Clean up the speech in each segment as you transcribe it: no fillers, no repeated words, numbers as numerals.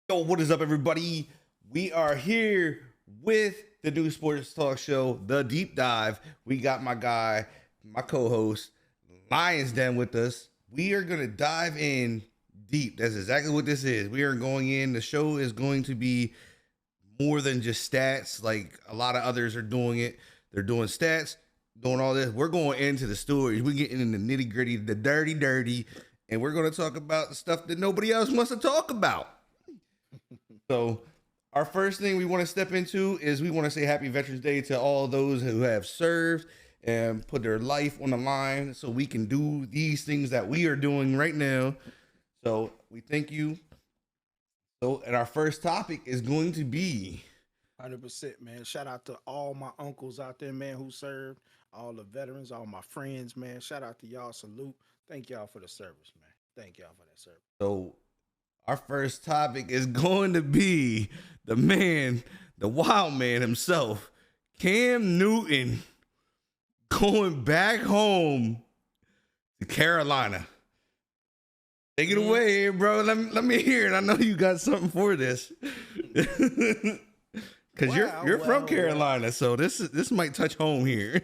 Yo, what is up, everybody? We are here with the new sports talk show, The Deep Dive. We got my guy, my co-host, Lions Den with us. We are gonna dive in deep. That's exactly what this is. We are going in. The show is going to be more than just stats, like a lot of others are doing it. They're doing stats, doing all this. We're going into the stories. We're getting in the nitty gritty, the dirty, and we're going to talk about the stuff that nobody else wants to talk about. So, our first thing we want to step into is we want to say Happy Veterans Day to all those who have served and put their life on the line so we can do these things that we are doing right now. So, we thank you. So, and our first topic is going to be 100%, man. Shout out to all my uncles out there, man, who served, all the veterans, all my friends, man. Shout out to y'all. Salute. Thank y'all for the service, man. Thank y'all for that service. so our first topic is going to be the man, the wild man himself, Cam Newton, going back home to Carolina. Take it away, bro. Let me hear it. I know you got something for this. Because you're from Carolina, so this might touch home here.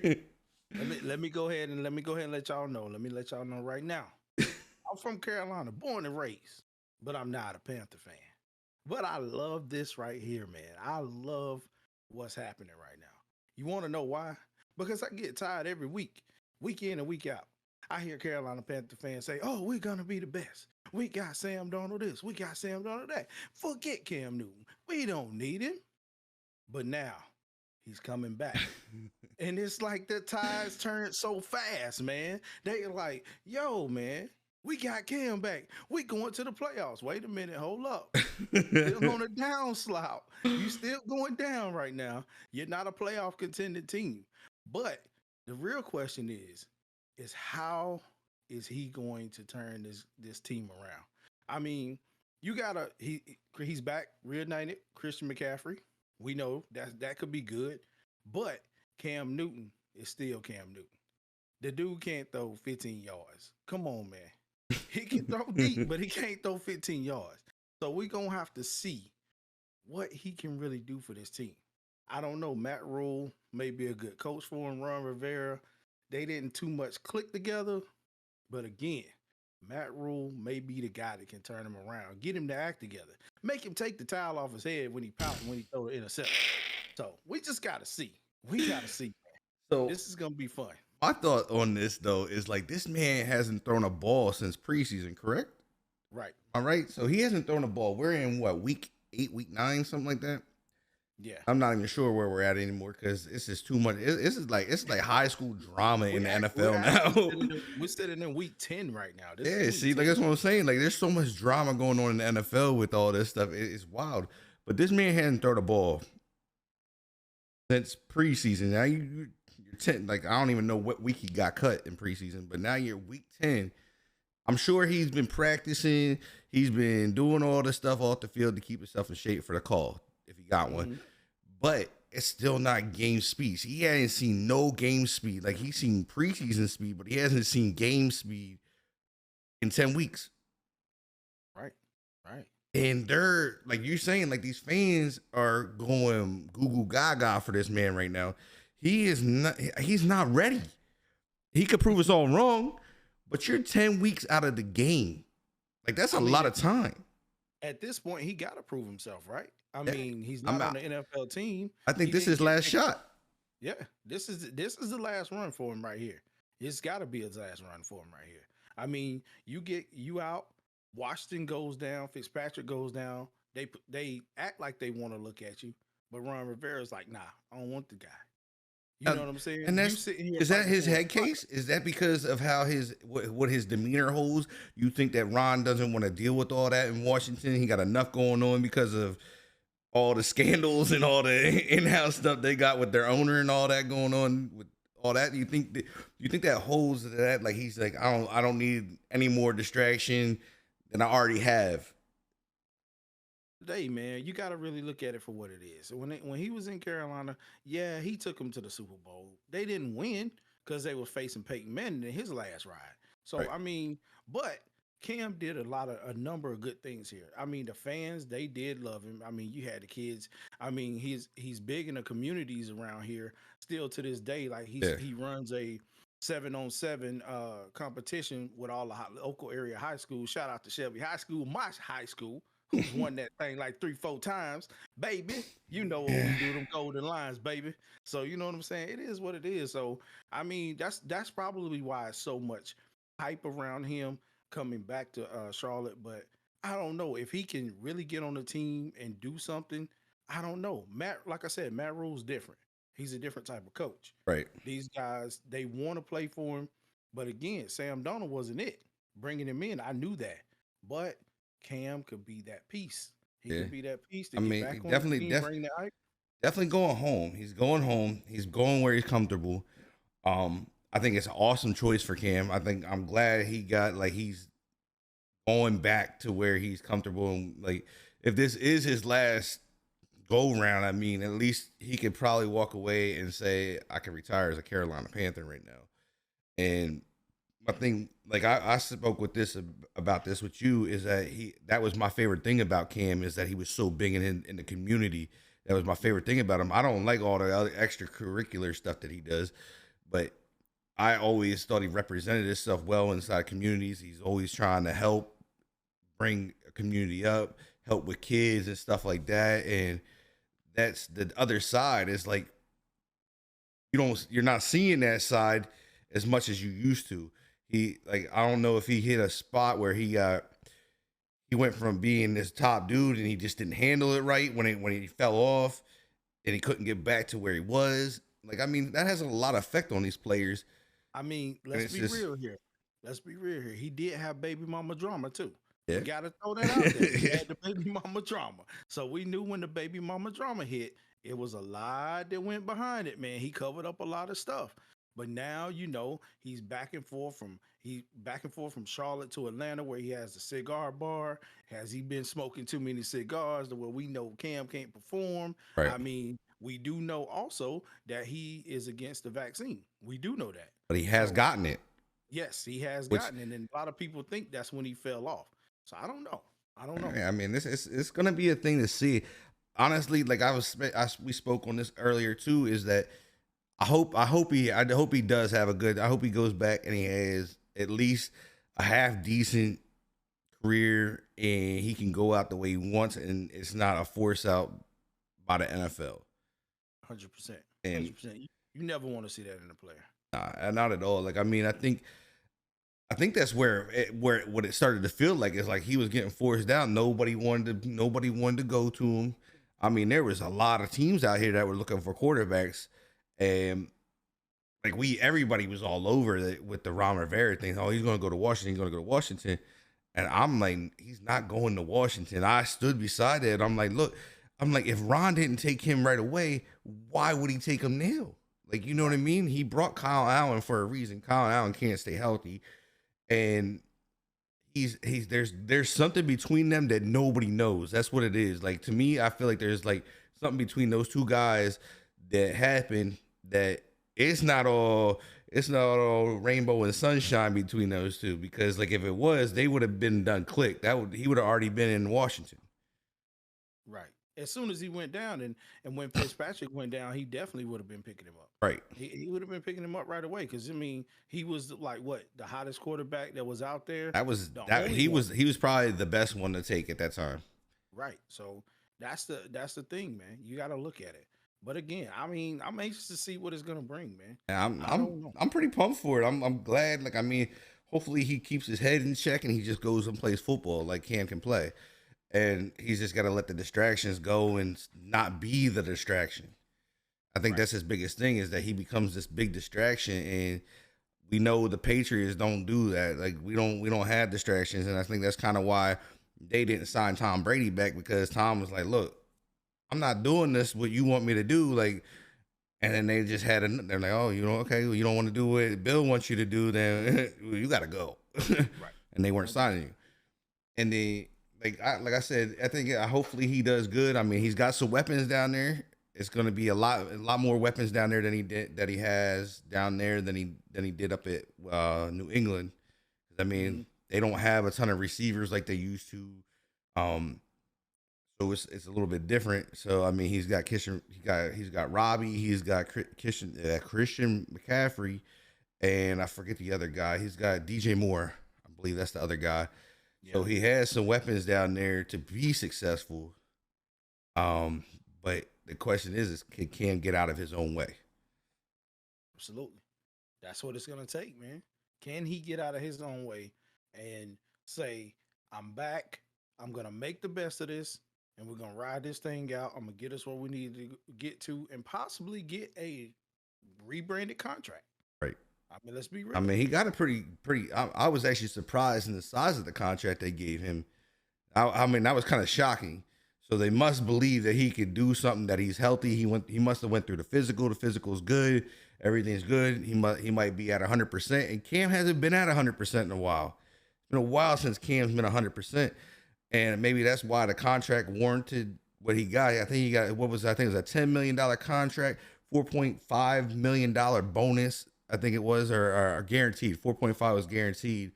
let me go ahead and let y'all know. Let me let y'all know right now. I'm from Carolina, born and raised, but I'm not a Panther fan. But I love this right here, man. I love what's happening right now. You want to know why? Because I get tired every week in and week out. I hear Carolina Panther fans say, "Oh, we're gonna be the best. We got Sam Darnold this. We got Sam Darnold that. Forget Cam Newton. We don't need him." But now he's coming back. And it's like the tides turn so fast, man. They like, yo, man, we got Cam back. We going to the playoffs. Wait a minute, hold up. Still on a down slide. You still going down right now. You're not a playoff contending team. But the real question is how is he going to turn this team around? I mean, he's back reunited, Christian McCaffrey. We know that could be good, but Cam Newton is still Cam Newton. The dude can't throw 15 yards. Come on, man. He can throw deep, but he can't throw 15 yards. So we're going to have to see what he can really do for this team. I don't know. Matt Rule may be a good coach for him. Ron Rivera, they didn't too much click together. But again, Matt Rule may be the guy that can turn him around, get him to act together, make him take the towel off his head when he pouting when he throw the interception. So we just got to see. We got to see. So this is going to be fun. my thought on this though is like this man hasn't thrown a ball since preseason, correct? Right. All right. So he hasn't thrown a ball. We're in what, week 8, week 9, something like that. Yeah. I'm not even sure where we're at anymore because this is too much. It's like high school drama in the NFL now. We're sitting in week 10 right now. Yeah, see, like that's what I'm saying. Like there's so much drama going on in the NFL with all this stuff. It's wild. But this man hadn't thrown a ball since preseason. Now you're 10. Like I don't even know what week he got cut in preseason, but now you're week 10. I'm sure he's been practicing. He's been doing all the stuff off the field to keep himself in shape for the call if he got one. But it's still not game speed. He hasn't seen no game speed. Like he's seen preseason speed, but he hasn't seen game speed in 10 weeks. Right. And they're like you're saying, like these fans are going goo goo gaga for this man right now. He's not ready. He could prove us all wrong, but you're 10 weeks out of the game. Like that's a lot of time. At this point, he got to prove himself, right? I mean, he's not on the NFL team. I think this is his last shot. Yeah, this is the last run for him right here. It's got to be his last run for him right here. I mean, you out. Washington goes down. Fitzpatrick goes down. They act like they want to look at you, but Ron Rivera's like, nah, I don't want the guy. You know what I'm saying? And is that his head case? Is that because of how what his demeanor holds? You think that Ron doesn't want to deal with all that in Washington? He got enough going on because of all the scandals and all the in-house stuff they got with their owner and all that going on with all that. You think that holds that? Like he's like, I don't need any more distraction than I already have. Today, man, you got to really look at it for what it is. When he was in Carolina, yeah, he took them to the Super Bowl. They didn't win because they were facing Peyton Manning in his last ride. So Right. I mean, but Cam did a number of good things here. I mean, the fans, they did love him. I mean, you had the kids. I mean, he's big in the communities around here still to this day. Like Yeah. he runs a 7-on-7 competition with all the local area high schools. Shout out to Shelby High School, my high school, who's won that thing like 3-4 times, baby. You know what we do, them golden lines, baby. So you know what I'm saying? It is what it is. So I mean, that's probably why it's so much hype around him coming back to Charlotte. But I don't know if he can really get on the team and do something. I don't know. Matt, like I said, Matt Rule's different. He's a different type of coach. Right. These guys, they want to play for him. But again, Sam Darnold wasn't it. Bringing him in, I knew that. But Cam could be that piece. He could be that piece to get back on the team, bring the hype. Definitely going home. He's going home. He's going where he's comfortable. I think it's an awesome choice for Cam. I'm glad he got he's going back to where he's comfortable. And if this is his last go round, I mean, at least he could probably walk away and say, I can retire as a Carolina Panther right now. And my thing, I spoke about this with you, is that was my favorite thing about Cam, is that he was so big in the community. That was my favorite thing about him. I don't like all the other extracurricular stuff that he does, but I always thought he represented himself well inside communities. He's always trying to help bring a community up, help with kids and stuff like that. And that's the other side, is you're not seeing that side as much as you used to. I don't know if he hit a spot where he went from being this top dude and he just didn't handle it right when he fell off and he couldn't get back to where he was. I mean, that has a lot of effect on these players. I mean, let's be real here. Let's be real here. He did have baby mama drama too. Yeah. You got to throw that out there. He had the baby mama drama. So we knew when the baby mama drama hit, it was a lot that went behind it, man. He covered up a lot of stuff. But now, he's back and forth from Charlotte to Atlanta, where he has the cigar bar. Has he been smoking too many cigars to where we know Cam can't perform? Right. I mean, we do know also that he is against the vaccine. We do know that. But he has gotten it. Yes, he has gotten it. And a lot of people think that's when he fell off. So I don't know. I mean, it's going to be a thing to see. Honestly, we spoke on this earlier too, is that I hope he does have I hope he goes back and he has at least a half decent career and he can go out the way he wants and it's not a force out by the NFL. 100%. 100%. You never want to see that in a player. Nah, not at all. I mean, I think that's where what it started to feel like. It's like he was getting forced down. Nobody wanted to go to him. I mean, there was a lot of teams out here that were looking for quarterbacks. And everybody was all over with the Ron Rivera thing. Oh, he's going to go to Washington. And I'm like, he's not going to Washington. I stood beside it. I'm like, look, if Ron didn't take him right away, why would he take him now? You know what I mean? He brought Kyle Allen for a reason. Kyle Allen can't stay healthy. And there's something between them that nobody knows. That's what it is. To me, I feel like there's something between those two guys that happened that it's not all rainbow and sunshine between those two, because if it was, they would have been done click. He would have already been in Washington. Right. As soon as he went down and when Fitzpatrick went down, he definitely would have been picking him up. Right. He would have been picking him up right away, because I mean, he was the hottest quarterback that was out there. He was probably the best one to take at that time. Right. So that's the thing, man. You got to look at it. But again, I mean, I'm anxious to see what it's gonna bring, man. I'm pretty pumped for it. I'm glad. I mean, hopefully he keeps his head in check and he just goes and plays football like Cam can play. And he's just got to let the distractions go and not be the distraction. I think that's his biggest thing, is that he becomes this big distraction, and we know the Patriots don't do that. We don't have distractions, and I think that's kind of why they didn't sign Tom Brady back, because Tom was like, look, I'm not doing this what you want me to do. And then they just they're like, oh, okay, well, you don't want to do what Bill wants you to do, then you got to go. Right. And they weren't signing you. And I said, I think hopefully he does good. I mean, he's got some weapons down there. It's going to be a lot more weapons down there than he has down there than he did up at New England. I mean, They don't have a ton of receivers like they used to. So it's a little bit different. So I mean, he's got Robbie, he's got Christian McCaffrey, and I forget the other guy. He's got DJ Moore. I believe that's the other guy. Yeah. So he has some weapons down there to be successful. But the question is can Cam get out of his own way? Absolutely. That's what it's gonna take, man. Can he get out of his own way and say, I'm back, I'm gonna make the best of this, and we're gonna ride this thing out. I'm gonna get us where we need to get to, and possibly get a rebranded contract. Right. I mean, let's be real. I mean, he got a pretty. I was actually surprised in the size of the contract they gave him. I mean, that was kind of shocking. So they must believe that he could do something, that he's healthy. He must have went through the physical. The physical's good. Everything's good. He might be at 100%. And Cam hasn't been at 100% in a while. It's been a while since Cam's been 100%. And maybe that's why the contract warranted what he got. I think he got, it was a $10 million contract, $4.5 million bonus, I think it was, or guaranteed. 4.5 was guaranteed.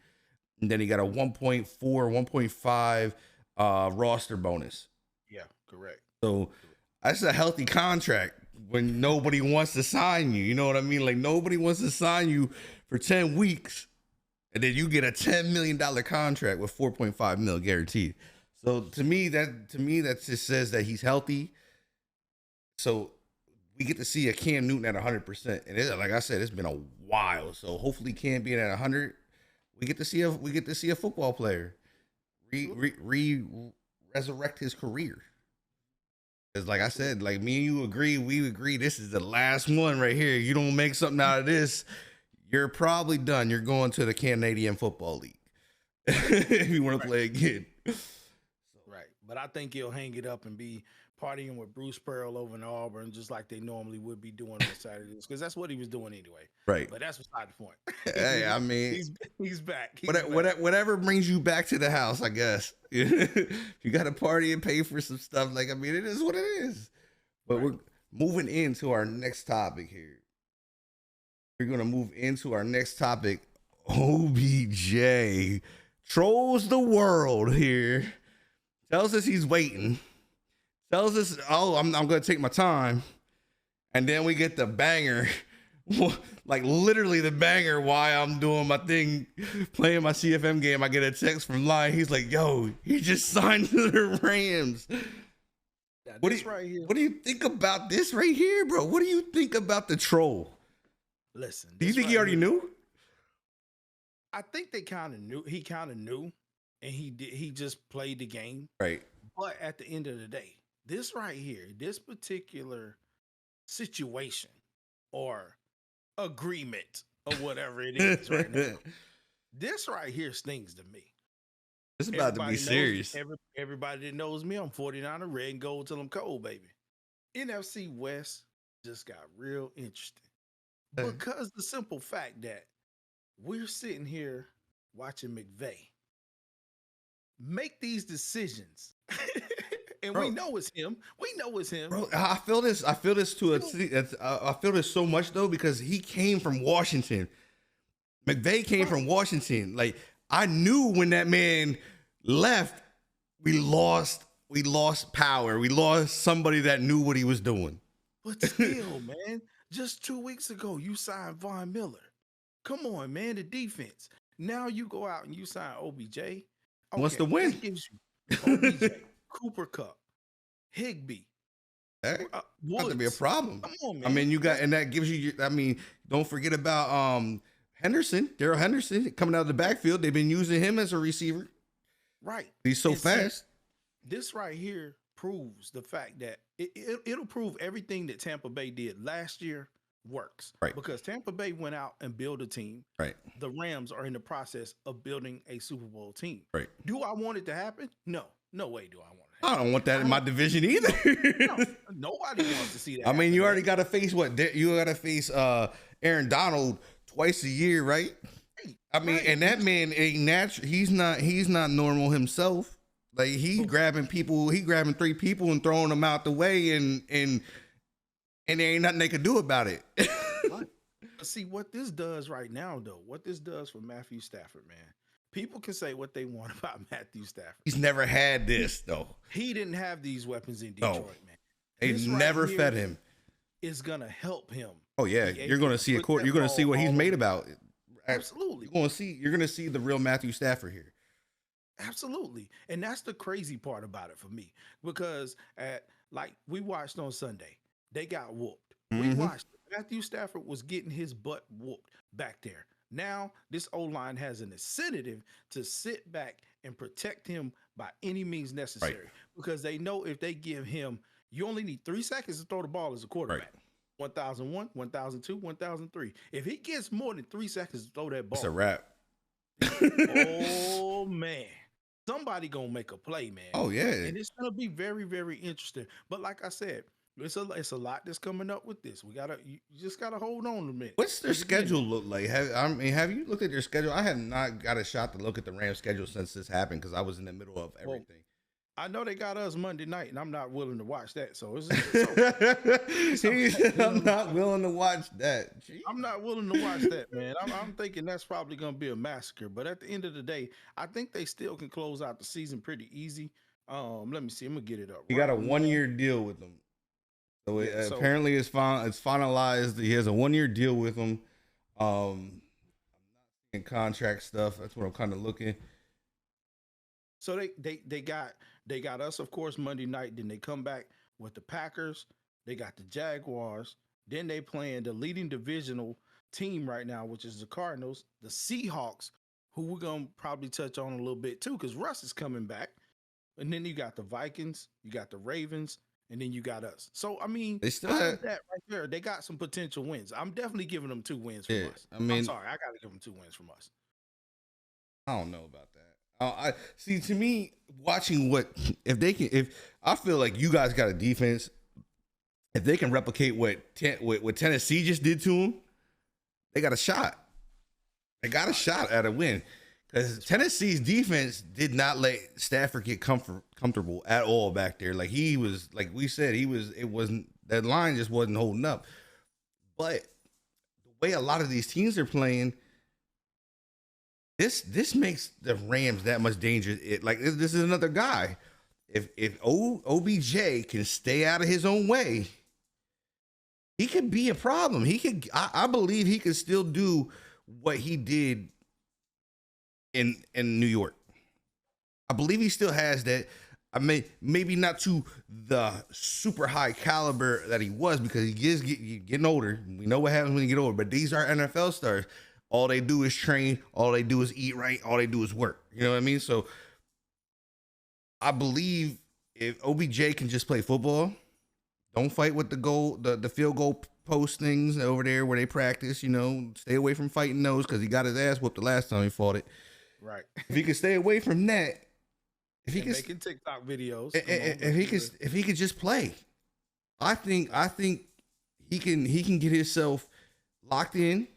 And then he got a 1.5 roster bonus. Yeah, correct. So that's a healthy contract when nobody wants to sign you. You know what I mean? Like, nobody wants to sign you for 10 weeks. And then you get a $10 million contract with 4.5 mil guaranteed. So to me, that just says that he's healthy. So we get to see a Cam Newton at 100%. And like I said, it's been a while. So hopefully Cam being at 100, we get to see a football player resurrect his career. Because like I said, like me and you we agree this is the last one right here. You don't make something out of this, you're probably done. You're going to the Canadian Football League if you want to play again. Right. But I think he'll hang it up and be partying with Bruce Pearl over in Auburn, just like they normally would be doing on Saturdays, because that's what he was doing anyway. Right. But that's beside the point. Hey, I mean, he's back. Whatever brings you back to the house, I guess. You got to party and pay for some stuff. Like, I mean, it is what it is. But We're moving into our next topic here. We're going to move into our next topic. OBJ trolls the world here. Tells us he's waiting. Tells us, I'm going to take my time. And then we get the banger. Like, literally the banger while I'm doing my thing, playing my CFM game. I get a text from Lion. He's like, yo, he just signed to the Rams. What do you think about this right here, bro? What do you think about the troll? Listen. Do you think he already knew? I think they kind of knew. He kind of knew, and he just played the game. Right. But at the end of the day, this right here, this particular situation or agreement or whatever it is right now, this right here stings to me. It's about to be serious. Everybody that knows me, I'm 49er red and gold till I'm cold, baby. NFC West just got real interesting. Because the simple fact that we're sitting here watching McVay make these decisions. And bro, we know it's him. Bro, I feel this so much though, because he came from Washington. McVay came from Washington. Like, I knew when that man left, we lost power. We lost somebody that knew what he was doing. But still, man, just 2 weeks ago, you signed Von Miller. Come on, man, the defense. Now you go out and you sign OBJ. Okay, wants to win. Gives you OBJ, Cooper Kupp, Higbee. That has to be a problem. Come on, man. I mean, you got, and that gives you, I mean, don't forget about Darrell Henderson coming out of the backfield. They've been using him as a receiver. Right. He's so fast. This right here proves the fact that it'll prove everything that Tampa Bay did last year works. Right. Because Tampa Bay went out and built a team. Right. The Rams are in the process of building a Super Bowl team. Right. Do I want it to happen? No. No way do I want it. I don't want that in my division either. No, nobody wants to see that. I mean, you already got to face you got to face Aaron Donald twice a year, right? I mean, and that man ain't natural. He's not normal himself. Like, he's grabbing 3 people and throwing them out the way, and there ain't nothing they can do about it. See what this does right now, though. What this does for Matthew Stafford, man. People can say what they want about Matthew Stafford. He's never had this though. He didn't have these weapons in Detroit, man. They never fed him. Is gonna help him. Oh yeah, you're gonna see you're gonna see what he's made about. Absolutely. You're gonna see the real Matthew Stafford here. Absolutely. And that's the crazy part about it for me. Because we watched on Sunday, they got whooped. We watched Matthew Stafford was getting his butt whooped back there. Now this O-line has an incentive to sit back and protect him by any means necessary. Right. Because they know if they give him, you only need 3 seconds to throw the ball as a quarterback. Right. 1001, 1002, 1003. If he gets more than 3 seconds to throw that ball, it's a wrap. Oh man, somebody gonna make a play, man. Oh yeah, and it's gonna be very, very interesting. But like I said, it's a lot that's coming up with this. You just gotta hold on a minute. What's their schedule look like? Have you looked at their schedule? I have not got a shot to look at the Rams schedule since this happened because I was in the middle of everything. Well, I know they got us Monday night, and I'm not willing to watch that. So I'm not willing to watch that. Jeez. I'm not willing to watch that, man. I'm thinking that's probably going to be a massacre. But at the end of the day, I think they still can close out the season pretty easy. Let me see. I'm gonna get it up. He got a 1-year deal with them, so apparently it's finalized. He has a 1-year deal with them. I'm not seeing contract stuff. That's what I'm kind of looking. So they got us, of course, Monday night. Then they come back with the Packers. They got the Jaguars. Then they playing the leading divisional team right now, which is the Cardinals, the Seahawks, who we're going to probably touch on a little bit too, because Russ is coming back. And then you got the Vikings, you got the Ravens, and then you got us. So, I mean, they still have that right there. They got some potential wins. I'm definitely giving them 2 wins from us. I'm sorry. I got to give them 2 wins from us. I don't know about that. I see. To me, watching if I feel like you guys got a defense, if they can replicate what Tennessee just did to them, they got a shot. They got a shot at a win because Tennessee's defense did not let Stafford get comfortable at all back there. Like he was, like we said, that line just wasn't holding up. But the way a lot of these teams are playing. This makes the Rams that much dangerous. This is another guy. If OBJ can stay out of his own way, he could be a problem. I believe he could still do what he did in New York. I believe he still has that. Maybe not to the super high caliber that he was because he is getting older. We know what happens when you get older. But these are NFL stars. All they do is train. All they do is eat right. All they do is work. You know what I mean? So I believe if OBJ can just play football, don't fight with the field goal post things over there where they practice, stay away from fighting those because he got his ass whooped the last time he fought it. Right. If he can stay away from that, if he can making TikTok videos, if he could just play, I think he can get himself locked in.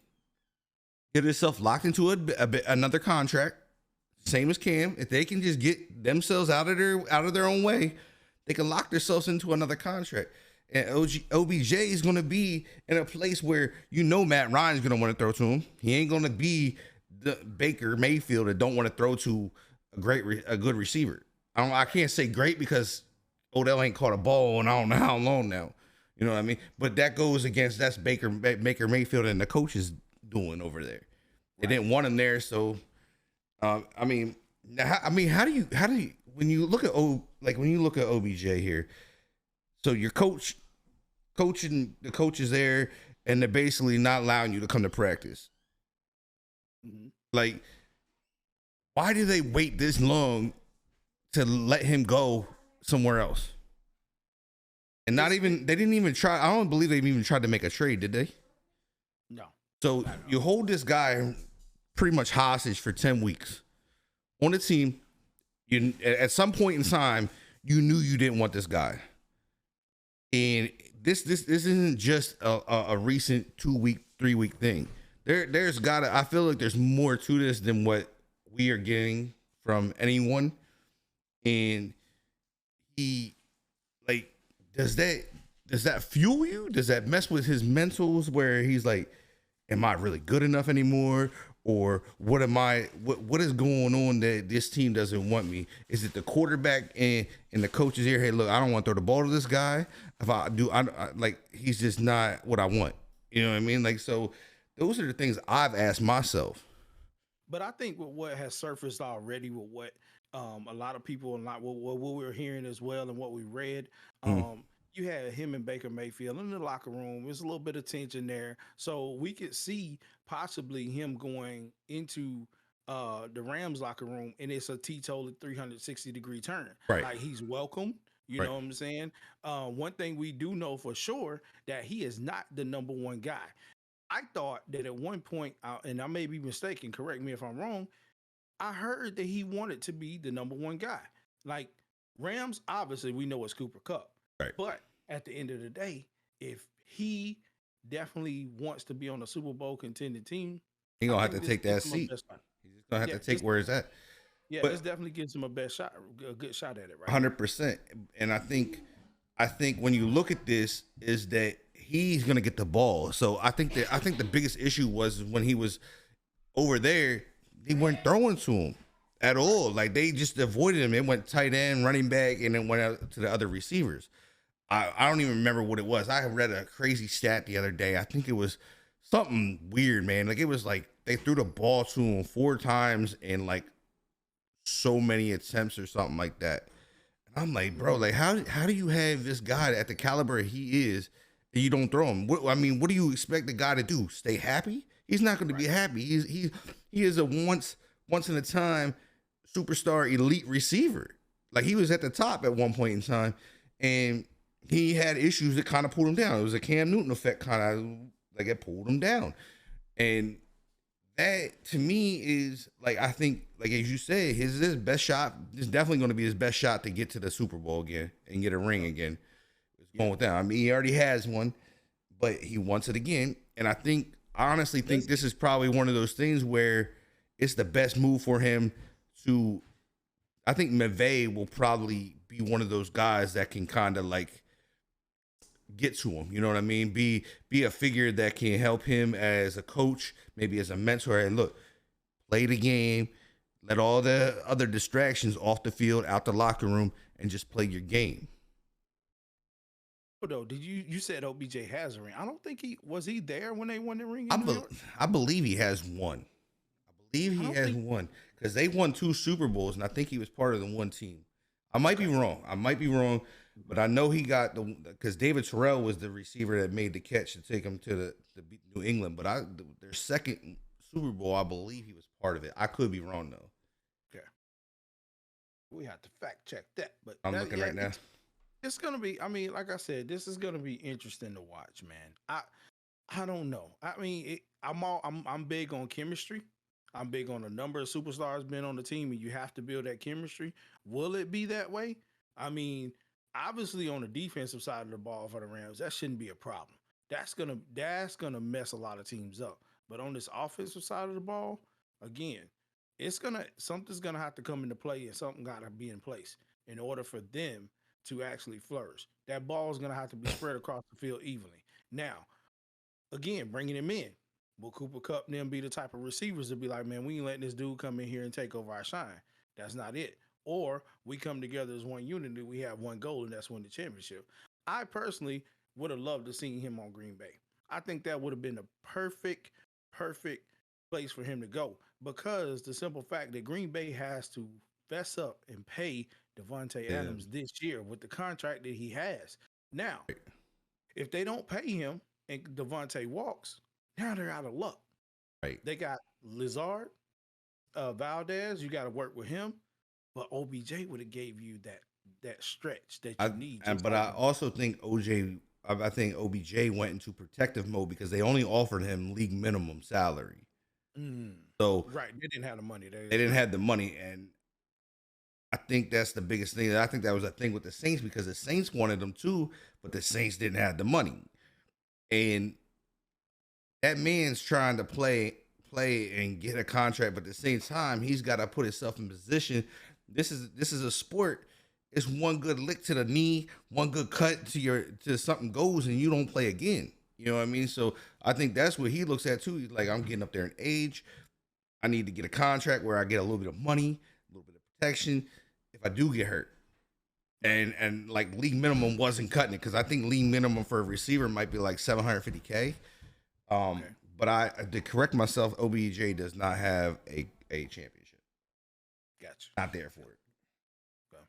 Get himself locked into another contract, same as Cam. If they can just get themselves out of their own way, they can lock themselves into another contract. And OBJ is going to be in a place where Matt Ryan's going to want to throw to him. He ain't going to be the Baker Mayfield that don't want to throw to a good receiver. I can't say great because Odell ain't caught a ball in I don't know how long now. You know what I mean? But that goes against that's Baker Mayfield and the coaches doing over there. They didn't want him there, so how do you when you look at OBJ here? So your coaching the coaches there, and they're basically not allowing you to come to practice. Mm-hmm. Like, why do they wait this long to let him go somewhere else? And they didn't even try. I don't believe they even tried to make a trade, did they? No. So you hold this guy pretty much hostage for 10 weeks on the team. You at some point in time, you knew you didn't want this guy. And this isn't just a recent 2-week, 3-week thing. I feel like there's more to this than what we are getting from anyone. And does that fuel you? Does that mess with his mentals where he's like, am I really good enough anymore? or what is going on that this team doesn't want me? Is it the quarterback and the coach's here? Hey, look, I don't want to throw the ball to this guy. If I do, I like he's just not what I want. You know what I mean? Like, so those are the things I've asked myself. But I think with what has surfaced already, with what a lot of people and like what we're hearing as well, and what we read, Mm, you had him and Baker Mayfield in the locker room. There's a little bit of tension there, so we could see possibly him going into the Rams locker room, and it's a teetotal 360-degree turn. right, Like he's welcomed. You right. know what I'm saying? One thing we do know for sure that he is not the number one guy. I thought that at one point, and I may be mistaken, correct me if I'm wrong, I heard that he wanted to be the number one guy. Like Rams, obviously, we know it's Cooper Cup. Right. But at the end of the day, if he definitely wants to be on a Super Bowl contending team, He I gonna have think to this take that gives him a seat. best shot. He's just gonna have Yeah, to take where it's at. this But definitely gives him a best shot, a good shot at it, right? 100%. And I think when you look at this, is that he's gonna get the ball. So I think the biggest issue was when he was over there, they weren't throwing to him at all. Like they just avoided him. It went tight end, running back, and then went out to the other receivers. I don't even remember what it was. I read a crazy stat the other day. I think it was something weird, man. Like it was like they threw the ball to him 4 times in like so many attempts or something like that. And I'm like, bro, like how do you have this guy at the caliber he is and you don't throw him? I mean, what do you expect the guy to do? Stay happy? He's not going to be happy. He is a once in a time superstar elite receiver. Like he was at the top at one point in time, and he had issues that kind of pulled him down. It was a Cam Newton effect, kind of like it pulled him down. And that to me is like, I think, like as you said, his best shot is definitely going to be his best shot to get to the Super Bowl again and get a ring again. It's going with that. I mean, he already has one, but he wants it again. And I honestly think this is probably one of those things where it's the best move for him to. I think McVay will probably be one of those guys that can kind of like get to him. You know what I mean? Be a figure that can help him as a coach, maybe as a mentor. And look, play the game, let all the other distractions off the field, out the locker room, and just play your game. Though, did you said OBJ has a ring? I don't think he was there when they won the ring I, in New be, York. I believe he has one. I believe he has one because they won 2 Super Bowls, and I think he was part of the one team. I might be wrong. But I know he got because David Terrell was the receiver that made the catch to take him to the New England. But their second Super Bowl, I believe he was part of it. I could be wrong though. Okay, we have to fact check that. But I'm looking right now. It's gonna be. I mean, like I said, this is gonna be interesting to watch, man. I don't know. I mean, I'm big on chemistry. I'm big on the number of superstars being on the team, and you have to build that chemistry. Will it be that way? I mean, obviously on the defensive side of the ball for the Rams, that shouldn't be a problem. That's gonna mess a lot of teams up. But on this offensive side of the ball, again, something's gonna have to come into play, and something gotta be in place in order for them to actually flourish. That ball is gonna have to be spread across the field evenly. Now, again, bringing him in. Will Cooper Cup then be the type of receivers to be like, man, we ain't letting this dude come in here and take over our shine? That's not it. Or we come together as one unit and we have one goal, and that's win the championship. I personally would have loved to see him on Green Bay. I think that would have been the perfect place for him to go, because the simple fact that Green Bay has to fess up and pay Devontae Adams this year with the contract that he has. Now, if they don't pay him and Devontae walks, now they're out of luck. Right. They got Lazard, Valdez. You got to work with him, but OBJ would have gave you that stretch that you need. But I also think I think OBJ went into protective mode because they only offered him league minimum salary. So right, they didn't have the money. They didn't have the money, and I think that's the biggest thing. I think that was a thing with the Saints because the Saints wanted them too, but the Saints didn't have the money, and that man's trying to play and get a contract, but at the same time, he's got to put himself in position. This is a sport. It's one good lick to the knee, one good cut to something goes, and you don't play again. You know what I mean? So I think that's what he looks at too. He's like, I'm getting up there in age. I need to get a contract where I get a little bit of money, a little bit of protection if I do get hurt. And like league minimum wasn't cutting it because I think league minimum for a receiver might be like $750K. Okay. But I to correct myself, OBJ does not have a championship. Gotcha. Not there for it.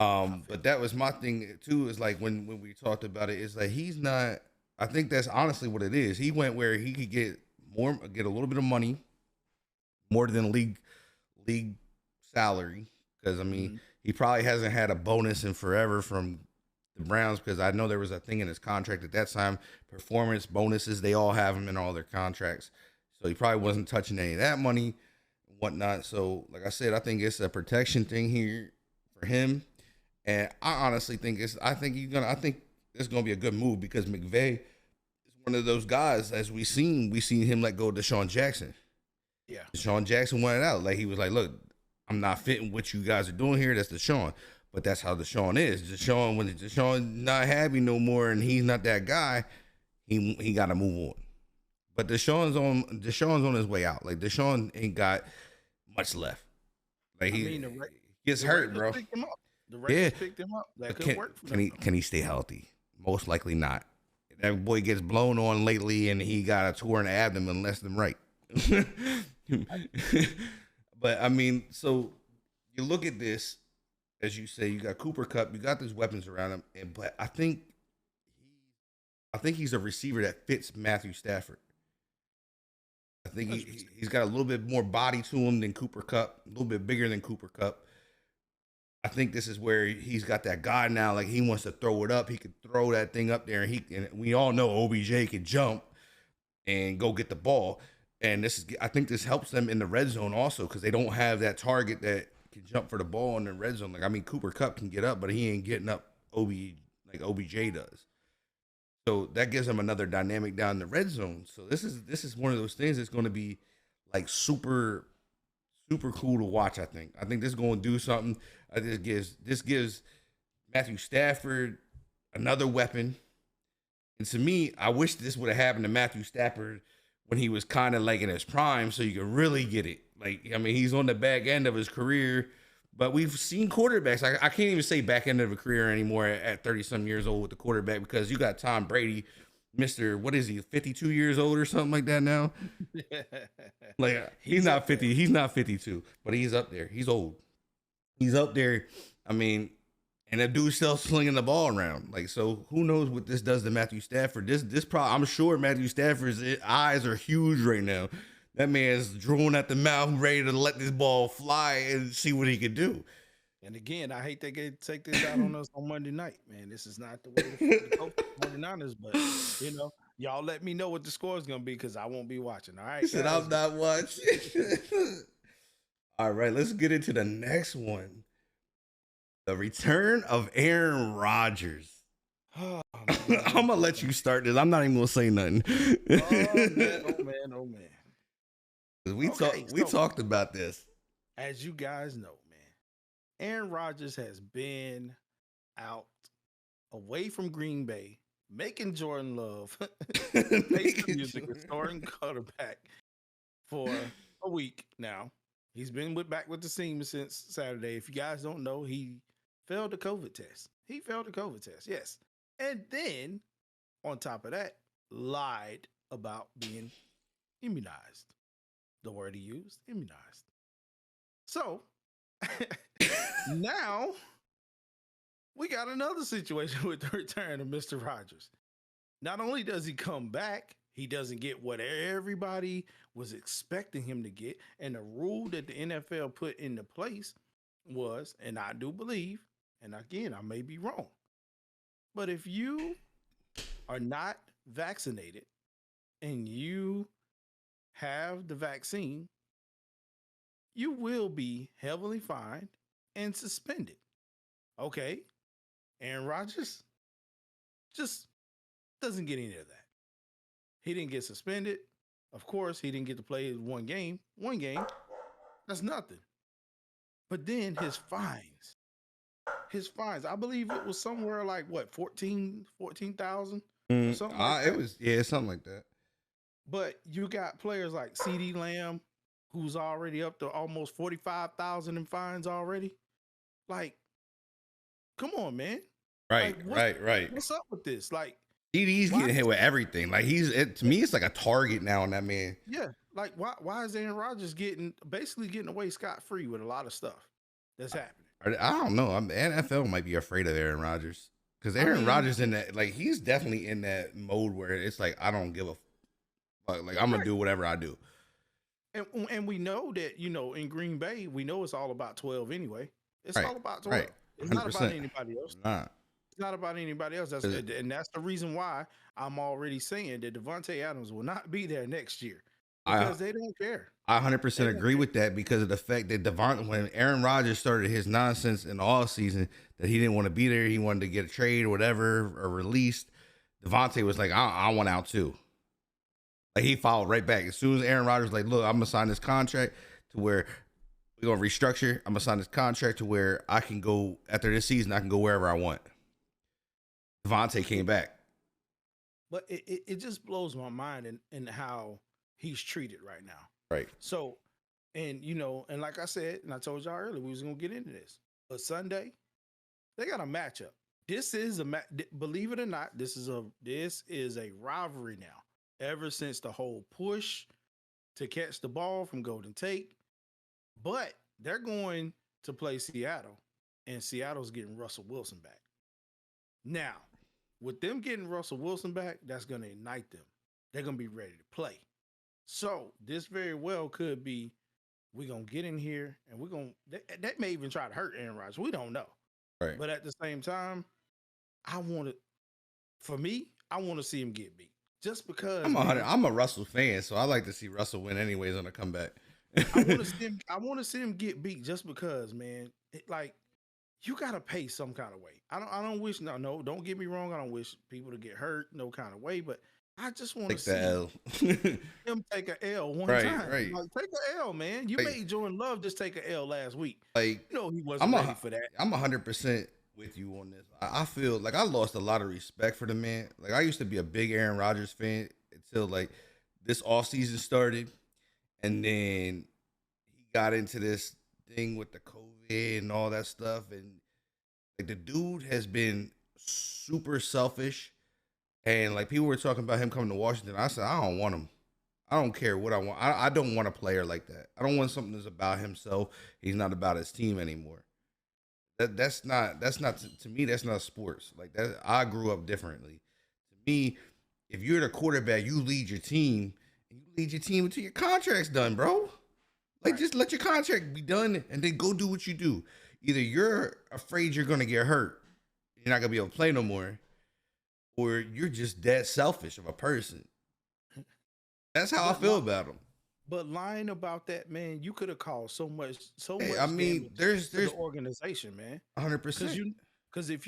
Okay. But that was my thing too. Is like when we talked about it, is like he's not. I think that's honestly what it is. He went where he could get a little bit of money, more than league salary. Because I mean, he probably hasn't had a bonus in forever from the Browns. Because I know there was a thing in his contract at that time, performance bonuses. They all have them in all their contracts, so he probably wasn't touching any of that money and whatnot. So, like I said, I think it's a protection thing here for him. And I honestly think I think it's gonna be a good move because McVay is one of those guys. As we seen him let go of Deshaun Jackson. Yeah, Deshaun Jackson wanted out. Like he was like, "Look, I'm not fitting what you guys are doing here. That's Deshaun." But that's how Deshaun is. When Deshaun not happy no more, and he's not that guy, he got to move on. But Deshaun's on his way out. Like Deshaun ain't got much left. Like he gets hurt, bro. The Raiders picked him up. That could work for him. Can he stay healthy? Most likely not. That boy gets blown on lately, and he got a torn abdomen less than right. But I mean, so you look at this, as you say, you got Cooper Kupp, you got these weapons around him, but I think he's a receiver that fits Matthew Stafford. I think he's got a little bit more body to him than Cooper Kupp, a little bit bigger than Cooper Kupp. I think this is where he's got that guy now. Like he wants to throw it up. He could throw that thing up there, and we all know OBJ can jump and go get the ball. And I think this helps them in the red zone also because they don't have that target that can jump for the ball in the red zone. Like I mean, Cooper Kupp can get up, but he ain't getting up like OBJ does. So that gives them another dynamic down in the red zone. So this is one of those things that's going to be like super cool to watch. I think this is going to do something. This gives Matthew Stafford another weapon. And to me, I wish this would have happened to Matthew Stafford when he was kind of like in his prime, so you can really get it. Like I mean, he's on the back end of his career, but we've seen quarterbacks. I can't even say back end of a career anymore at 30-some years old with the quarterback because you got Tom Brady, Mr. What is he, 52 years old or something like that now? Like he's not 50, he's not 52, but he's up there. He's old. He's up there. I mean, and that dude's still slinging the ball around. Like, so who knows what this does to Matthew Stafford? I'm sure Matthew Stafford's eyes are huge right now. That man's drooling at the mouth, ready to let this ball fly and see what he can do. And again, I hate they take this out on us on Monday night, man. This is not the way to go for 49ers, but you know, y'all let me know what the score is gonna be because I won't be watching. All right. He said, I'm not watching. All right, let's get into the next one. The return of Aaron Rodgers. Oh, I'm gonna let you start this. I'm not even gonna say nothing. Oh man. We talked about this. As you guys know, man, Aaron Rodgers has been out away from Green Bay, making Jordan Love make the music, starting quarterback for a week now. He's been back with the team since Saturday. If you guys don't know, he failed the COVID test. Yes. And then, on top of that, lied about being immunized. The word he used, immunized. So, now, we got another situation with the return of Mr. Rodgers. Not only does he come back, he doesn't get what everybody was expecting him to get. And the rule that the NFL put into place was, and I do believe, and again, I may be wrong, but if you are not vaccinated and you have the vaccine, you will be heavily fined and suspended. Okay, Aaron Rodgers just doesn't get any of that. He didn't get suspended. Of course, he didn't get to play one game. That's nothing. But then his fines, I believe it was somewhere like what, 14,000 or something like that. It was something like that. But you got players like CeeDee Lamb, who's already up to almost 45,000 in fines already. Like, come on, man. Right, Like, right. what's up with this? Like, He's why? getting hit with everything. Like to me, it's like a target now on that man. Yeah, like why is Aaron Rodgers basically getting away scot free with a lot of stuff that's happening? I don't know. NFL might be afraid of Aaron Rodgers because Aaron Rodgers in that, like, he's definitely in that mode where it's like, I don't give a fuck. Like, I'm gonna do whatever I do. And we know that, in Green Bay, we know it's all about 12 anyway. It's all about 12. Right. It's not about anybody else. Nah. It's not about anybody else. And that's the reason why I'm already saying that Devontae Adams will not be there next year because they don't care. I 100% agree with that because of the fact that when Aaron Rodgers started his nonsense in the off season that he didn't want to be there, he wanted to get a trade or whatever or released. Devontae was like, I want out too. Like, he followed right back as soon as Aaron Rodgers was like, look, I'm gonna sign this contract to where we're gonna restructure. I'm gonna sign this contract to where I can go after this season. I can go wherever I want. Devontae came back. But it just blows my mind in how he's treated right now. Right. So, and like I said, and I told y'all earlier, we was gonna get into this. But Sunday, they got a matchup. This is believe it or not, this is a rivalry now. Ever since the whole push to catch the ball from Golden Tate, but they're going to play Seattle, and Seattle's getting Russell Wilson back. Now, with them getting Russell Wilson back, that's going to ignite them. They're going to be ready to play. So this very well could be, we're going to get in here and we're going to, that may even try to hurt Aaron Rodgers. We don't know. Right. But at the same time, I want to see him get beat. Just because I'm a Russell fan, so I like to see Russell win anyways on a comeback. I want to see him get beat just because, man. You gotta pay some kind of way. I don't wish no, don't get me wrong. I don't wish people to get hurt no kind of way, but I just want to see him take a L one time. Right. Like, take a L, man. You made Jordan Love just take a L last week. Like, he wasn't ready for that. I'm 100% with you on this. I feel like I lost a lot of respect for the man. Like, I used to be a big Aaron Rodgers fan until like this offseason started, and then he got into this thing with the COVID and all that stuff, and like, the dude has been super selfish, and like, people were talking about him coming to Washington. I said, I don't want him. I don't care what I want. I don't want a player like that. I don't want something that's about himself. He's not about his team anymore. That's not to me. That's not sports. Like that, I grew up differently. To me, if you're the quarterback, you lead your team, and you lead your team until your contract's done, bro. Like, just let your contract be done, and then go do what you do. Either you're afraid you're gonna get hurt, you're not gonna be able to play no more, or you're just that selfish of a person. That's how I feel about him. But lying about that, man, you could have caused so much. I mean, there's the organization, man, 100%. Because if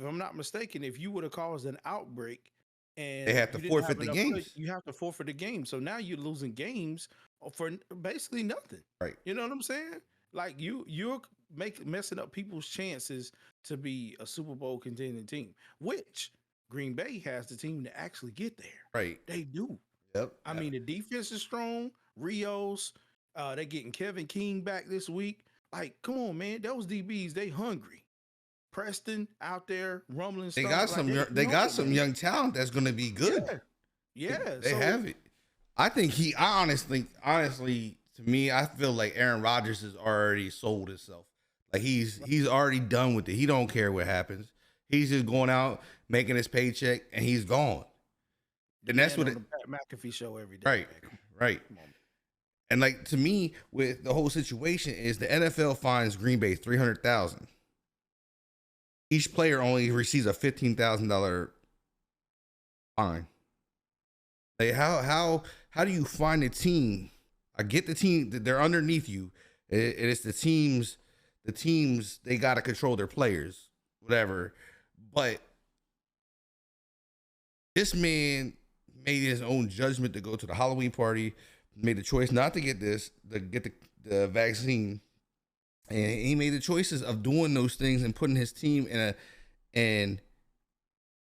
I'm not mistaken, if you would have caused an outbreak and they have to forfeit the games, you have to forfeit the game. So now you're losing games for basically nothing. Right? You know what I'm saying? Like, you're messing up people's chances to be a Super Bowl contending team, which Green Bay has the team to actually get there. Right? They do. Yep. I mean, the defense is strong. Rios, they're getting Kevin King back this week. Like, come on, man. Those DBs, they hungry. Preston out there rumbling. They got some. They got some young talent that's going to be good. Yeah. They have it. I think I honestly, to me, I feel like Aaron Rodgers has already sold himself. Like, he's already done with it. He don't care what happens. He's just going out, making his paycheck, and he's gone. And that's what the Pat McAfee show every day. Right. And like, to me, with the whole situation is the NFL fines Green Bay $300,000. Each player only receives a $15,000 fine. Like, how do you find a team? I get the team that they're underneath you. It's the teams. The teams, they got to control their players, whatever. But this man made his own judgment to go to the Halloween party, made the choice not to get the vaccine, and he made the choices of doing those things and putting his team in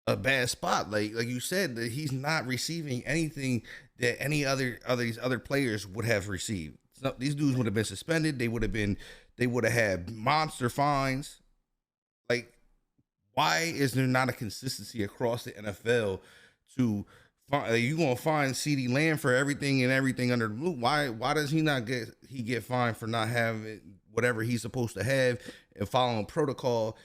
a bad spot. Like you said, that he's not receiving anything that any other players would have received. these dudes would have been suspended. They would have had monster fines. Like, why is there not a consistency across the NFL to find? Like, you gonna find CeeDee Lamb for everything under the blue? Why does he not get fined for not having whatever he's supposed to have and following protocol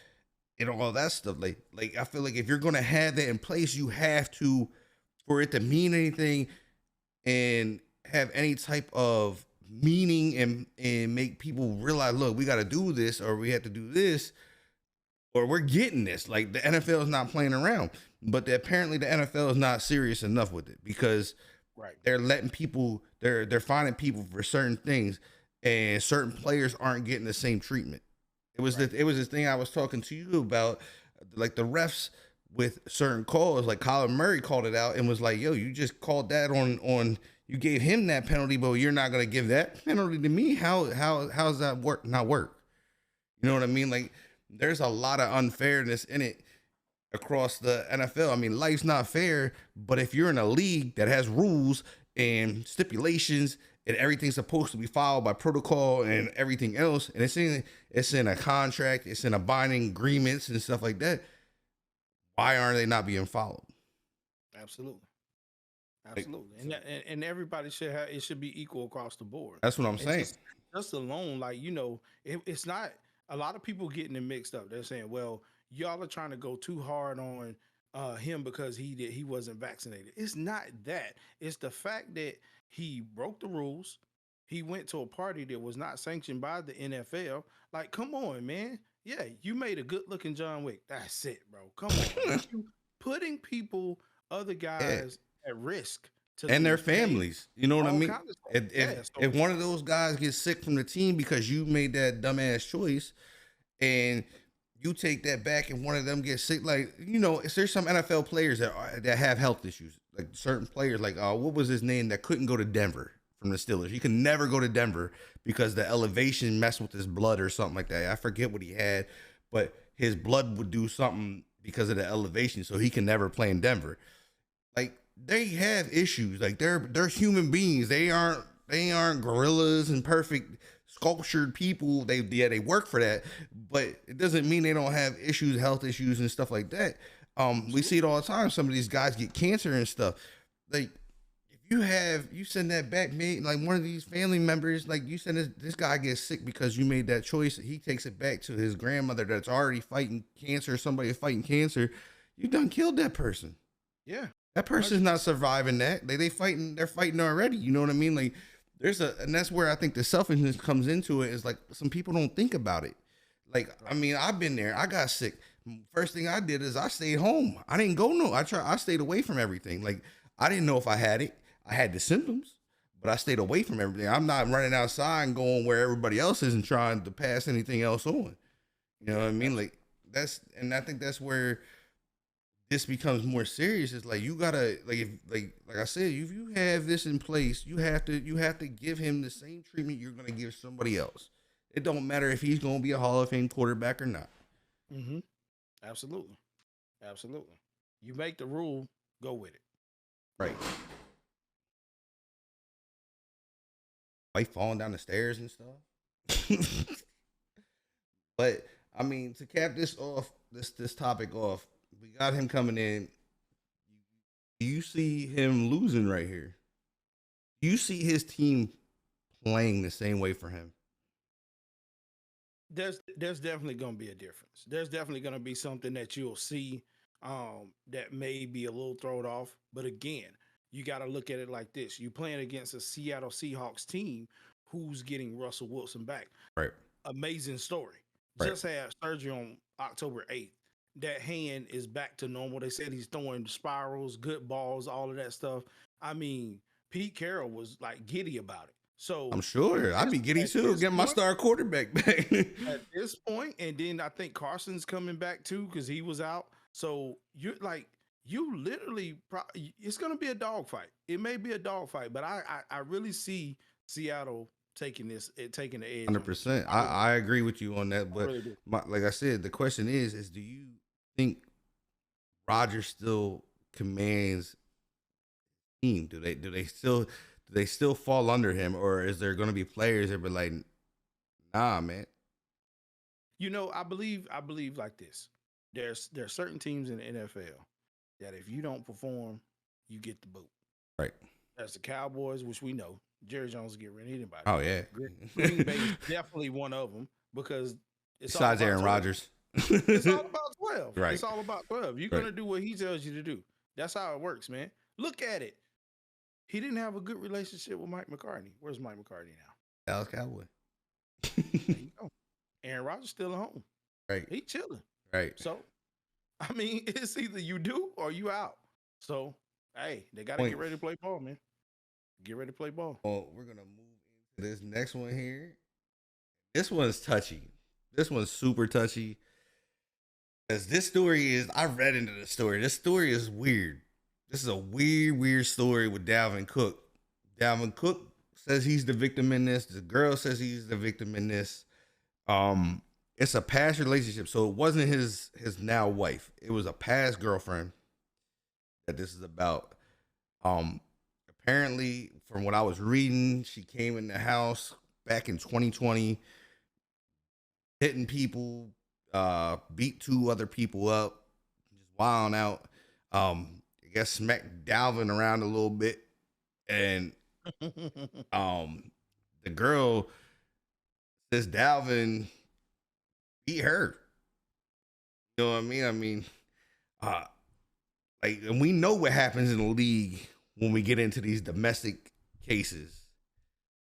and all that stuff? Like I feel like if you're gonna have that in place, you have to, for it to mean anything and have any type of meaning and make people realize, look, we got to do this, or we have to do this, or we're getting this. Like, the NFL is not playing around, but apparently the NFL is not serious enough with it, because they're letting people, they're finding people for certain things, and certain players aren't getting the same treatment. It was this thing I was talking to you about, like the refs with certain calls. Like, Kyler Murray called it out and was like, yo, you just called that on you gave him that penalty, but you're not gonna give that penalty to me. How's that not work? You know what I mean? Like, there's a lot of unfairness in it across the NFL. I mean, life's not fair, but if you're in a league that has rules and stipulations and everything's supposed to be followed by protocol and everything else, and it's in a contract, it's in a binding agreements and stuff like that, why aren't they not being followed? Absolutely. And everybody should be equal across the board. That's what I'm saying. Just alone, like, it's not, a lot of people getting it mixed up. They're saying, well, y'all are trying to go too hard on him because he wasn't vaccinated. It's not that. It's the fact that he broke the rules. He went to a party that was not sanctioned by the NFL. Like, come on, man. Yeah, you made a good looking John Wick. That's it, bro. Come on. You putting people, other guys at risk. And their families. You know what I mean? If one of those guys gets sick from the team because you made that dumbass choice, and you take that back and one of them gets sick, like, there's some NFL players that have health issues. Like, certain players, like, what was his name, that couldn't go to Denver from the Steelers? He could never go to Denver because the elevation messed with his blood or something like that. I forget what he had, but his blood would do something because of the elevation, so he can never play in Denver. Like, they have issues. Like, they're human beings. They aren't gorillas and perfect sculptured people. They work for that, but it doesn't mean they don't have issues, health issues and stuff like that. We see it all the time. Some of these guys get cancer and stuff. Like, if you send that back, man, like one of these family members, like you said, this guy gets sick because you made that choice. He takes it back to his grandmother that's already fighting cancer, somebody fighting cancer. You done killed that person. Yeah. That person's not surviving that. They're fighting already. You know what I mean? Like, and that's where I think the selfishness comes into it, is like, some people don't think about it. Like, I mean, I've been there. I got sick. First thing I did is I stayed home. I didn't go I stayed away from everything. Like, I didn't know if I had it. I had the symptoms, but I stayed away from everything. I'm not running outside and going where everybody else is and trying to pass anything else on. You know what I mean? Like, and I think that's where this becomes more serious. It's like, you gotta, like I said, if you have this in place, you have to give him the same treatment you're gonna give somebody else. It don't matter if he's gonna be a Hall of Fame quarterback or not. Mm-hmm. Absolutely. You make the rule, go with it. Right. Wife falling down the stairs and stuff. But I mean, to cap this off, this topic off, we got him coming in. Do you see him losing right here? Do you see his team playing the same way for him? There's definitely going to be a difference. There's definitely going to be something that you'll see that may be a little thrown off. But again, you got to look at it like this. You're playing against a Seattle Seahawks team who's getting Russell Wilson back. Right. Amazing story. Right. Just had surgery on October 8th. That hand is back to normal. They said he's throwing spirals, good balls, all of that stuff. I mean, Pete Carroll was like giddy about it. So I'm sure I'd be giddy too, getting my star quarterback back. At this point, and then I think Carson's coming back too because he was out. So you literally, it's going to be a dogfight. It may be a dogfight, but I really see Seattle taking the edge. 100%. I agree with you on that. But really, like I said, the question is do you think Rodgers still commands team? Do they still do they still fall under him, or is there going to be players that be like, nah, man? I believe like this. There are certain teams in the NFL that if you don't perform, you get the boot. Right. That's the Cowboys, which we know Jerry Jones will get rid of anybody. Oh yeah. Green Bay is definitely one of them because it's all Besides about Aaron 12. Rodgers. It's all about 12. Right. It's all about 12. You're Right. gonna do what he tells you to do. That's how it works, man. Look at it. He didn't have a good relationship with Mike McCartney. Where's Mike McCartney now? Dallas Cowboy. There you go. Aaron Rodgers still at home. Right. He chilling. Right. So, I mean, it's either you do or you out. So, hey, they got to get ready to play ball, man. Get ready to play ball. Well, we're going to move into this next one here. This one's touchy. This one's super touchy. Because this story is, I read into the story. This story is weird. This is a weird story with Dalvin Cook. Dalvin Cook says he's the victim in this. The girl says he's the victim in this. It's a past relationship, so it wasn't his now wife. It was a past girlfriend that this is about. Apparently, from what I was reading, she came in the house back in 2020, hitting people, beat 2 other people up, just wilding out. I guess smacked Dalvin around a little bit, and the girl says Dalvin beat her. You know what I mean? I mean, like, and we know what happens in the league when we get into these domestic cases.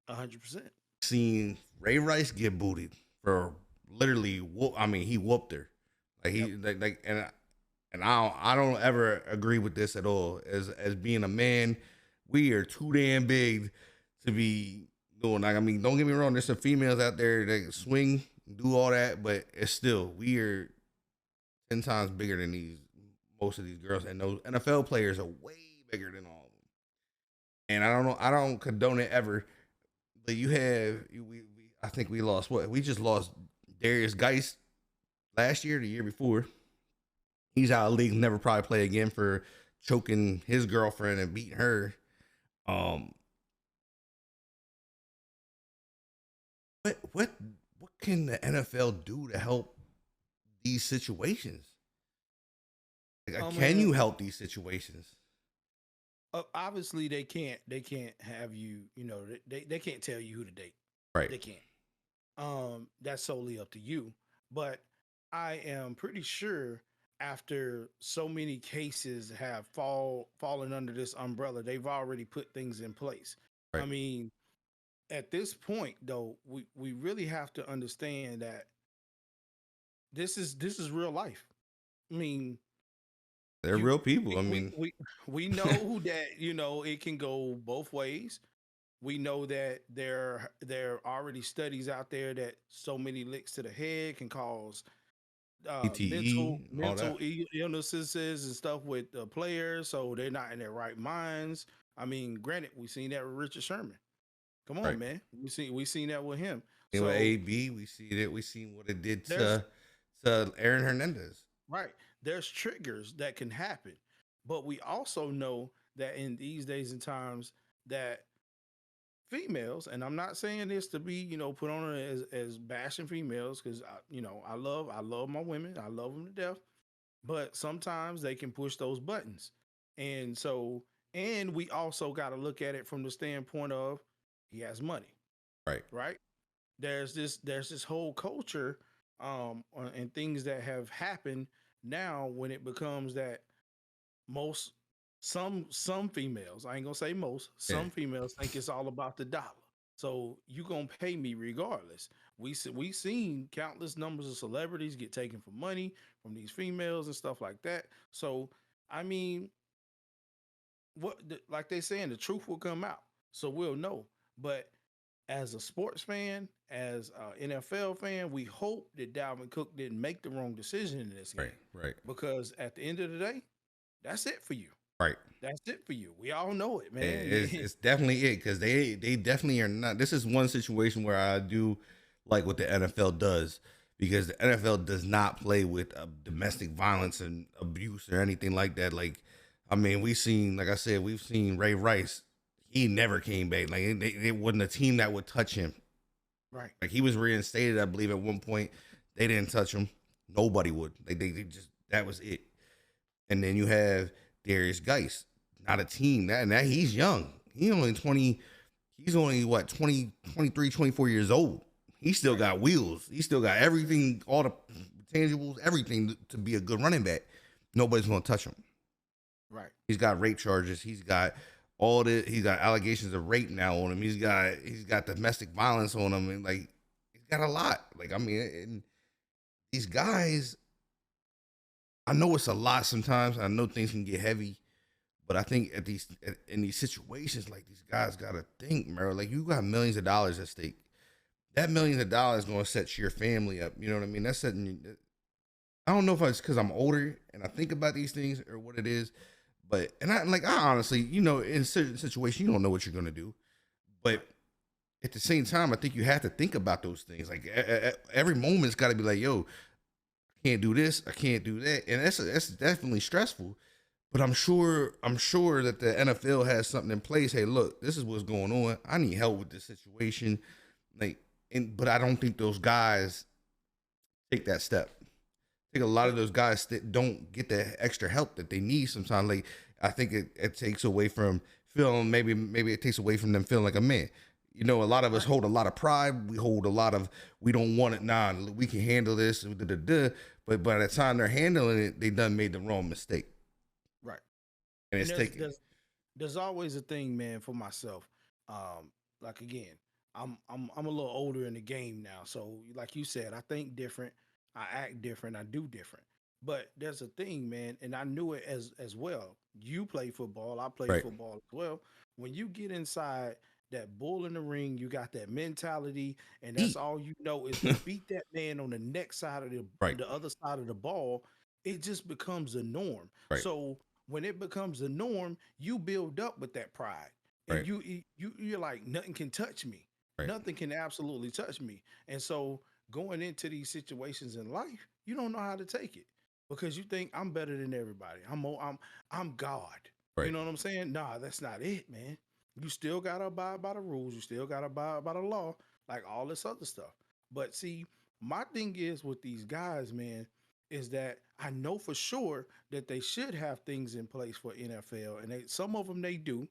100%. Seen Ray Rice get booted for literally, he whooped her. Like he like and I don't ever agree with this at all. As being a man, we are too damn big to be doing. Like, I mean, don't get me wrong. There's some females out there that can swing, do all that, but it's still, we are 10 times bigger than most of these girls, and those NFL players are way bigger than all of them. And I don't condone it ever. But I think we lost we just lost Darius Geist last year, the year before. He's out of the league, never probably play again for choking his girlfriend and beating her. What can the NFL do to help these situations? Like, can you help these situations? Obviously, they can't have you. They can't tell you who to date. Right. They can't. That's solely up to you. But I am pretty sure after so many cases have fallen under this umbrella, they've already put things in place. Right. I mean, at this point, though, we really have to understand that this is real life. I mean, they're real people. We know that it can go both ways. We know that there are already studies out there that so many licks to the head can cause mental illnesses and stuff with players, so they're not in their right minds. I mean, granted, we've seen that with Richard Sherman. Come on, right, man. We seen that with him. And with AB, we see that. We seen what it did to Aaron Hernandez. Right. There's triggers that can happen, but we also know that in these days and times that females, and I'm not saying this to be, put on as bashing females, because I love my women, I love them to death, but sometimes they can push those buttons, and we also got to look at it from the standpoint of he has money, right. There's this whole culture, and things that have happened now when it becomes that some females, I ain't gonna say most, some females think it's all about the dollar. So you gonna pay me regardless. We seen countless numbers of celebrities get taken for money from these females and stuff like that. So I mean, like they saying, the truth will come out, so we'll know. But as a sports fan, as an NFL fan, we hope that Dalvin Cook didn't make the wrong decision in this game. Right. Because at the end of the day, that's it for you. Right. That's it for you. We all know it, man. It's definitely it, because they definitely are not. This is one situation where I do like what the NFL does, because the NFL does not play with domestic violence and abuse or anything like that. Like, I mean, we've seen Ray Rice. he never came back. Like it wasn't a team that would touch him. Right. Like he was reinstated, I believe, at one point. They didn't touch him. Nobody would. They just that was it. And then you have Darius Geis, not a team. That he's young. He's only 20. He's only what 20, 23, 24 years old. He still got wheels. He still got everything, all the tangibles, everything to be a good running back. Nobody's gonna touch him. Right. He's got rape charges. He's got he's got allegations of rape now on him. He's got domestic violence on him, and like he's got a lot. Like I mean, and these guys, I know it's a lot sometimes. I know things can get heavy, but I think in these situations, like these guys gotta think, bro. Like you got millions of dollars at stake. That millions of dollars is gonna set your family up. You know what I mean? That's setting. I don't know if it's because I'm older and I think about these things or what it is, but I honestly, in certain situations, you don't know what you're gonna do, but at the same time, I think you have to think about those things. Like every moment's got to be like, yo, I can't do this, I can't do that, and that's definitely stressful. But I'm sure that the NFL has something in place. Hey, look, this is what's going on. I need help with this situation. But I don't think those guys take that step. I think a lot of those guys that don't get the extra help that they need sometimes. Like I think it takes away from feeling maybe it takes away from them feeling like a man. A lot of us hold a lot of pride. We hold a lot of we don't want it. Nah, we can handle this. But by the time they're handling it, they done made the wrong mistake. Right. And it's taking. There's always a thing, man, for myself. Like again, I'm a little older in the game now, so like you said, I think different. I act different. I do different. But there's a thing, man, and I knew it as well. You play football. I play football as well. When you get inside that bull in the ring, you got that mentality, and that's all you know is to beat that man on the next side of the other side of the ball. It just becomes a norm. Right. So when it becomes a norm, you build up with that pride, and you're like, nothing can touch me. Right. Nothing can absolutely touch me. And so going into these situations in life, you don't know how to take it because you think I'm better than everybody. I'm God. Right. You know what I'm saying? Nah, that's not it, man. You still gotta abide by the rules. You still gotta abide by the law, like all this other stuff. But see, my thing is with these guys, man, is that I know for sure that they should have things in place for NFL, and some of them they do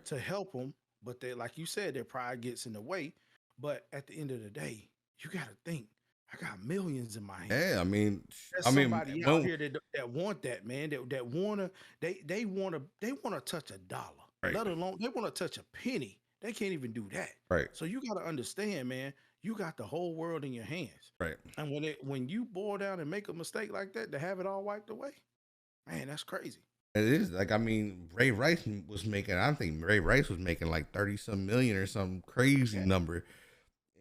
to help them. But they, like you said, their pride gets in the way. But at the end of the day, you got to think, I got millions in my hands. Yeah, I mean, there's somebody out here that want that, man. That wanna they wanna touch $1, let alone they wanna touch a penny. They can't even do that. Right. So you got to understand, man. You got the whole world in your hands. Right. And when you boil down and make a mistake like that, to have it all wiped away, man, that's crazy. It is. Like, I mean, Ray Rice was making, I think Ray Rice was making like 30-some million or some crazy number.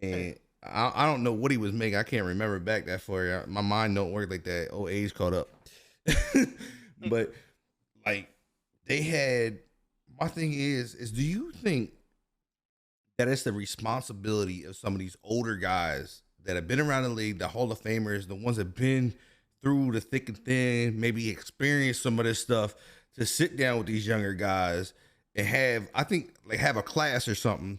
And I don't know what he was making. I can't remember back that far. My mind don't work like that. Oh, age caught up. But like my thing is do you think that it's the responsibility of some of these older guys that have been around the league, the Hall of Famers, the ones that have been through the thick and thin, maybe experience some of this stuff, to sit down with these younger guys and have a class or something,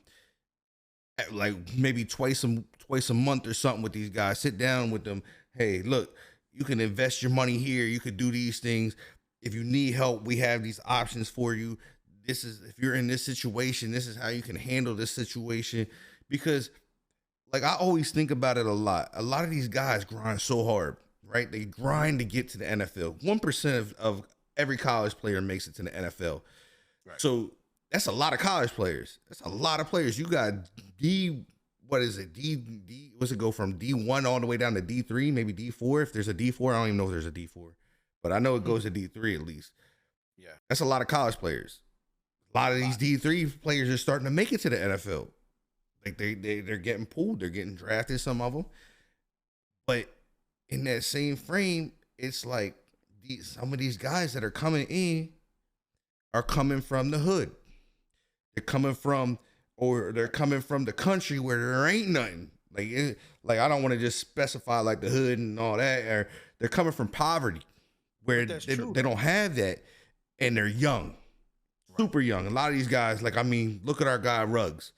like maybe twice a month or something with these guys, sit down with them. Hey, look, you can invest your money here. You could do these things. If you need help, we have these options for you. If you're in this situation, this is how you can handle this situation. Because like, I always think about it a lot. A lot of these guys grind so hard. Right, they grind to get to the NFL. 1% of every college player makes it to the NFL. Right. So that's a lot of college players. That's a lot of players. You got what's it go from D1 all the way down to D3, maybe D4? If there's a D4, I don't even know if there's a D4, but I know it goes to D3 at least. Yeah, that's a lot of college players. A lot of these D3 players are starting to make it to the NFL. Like they're getting pulled, they're getting drafted. Some of them, but in that same frame, it's like some of these guys that are coming in are coming from the hood. They're coming from the country where there ain't nothing. Like I don't want to just specify like the hood and all that. Or they're coming from poverty where they don't have that, and they're young. Right. super young. A lot of these guys, like, I mean, look at our guy Ruggs,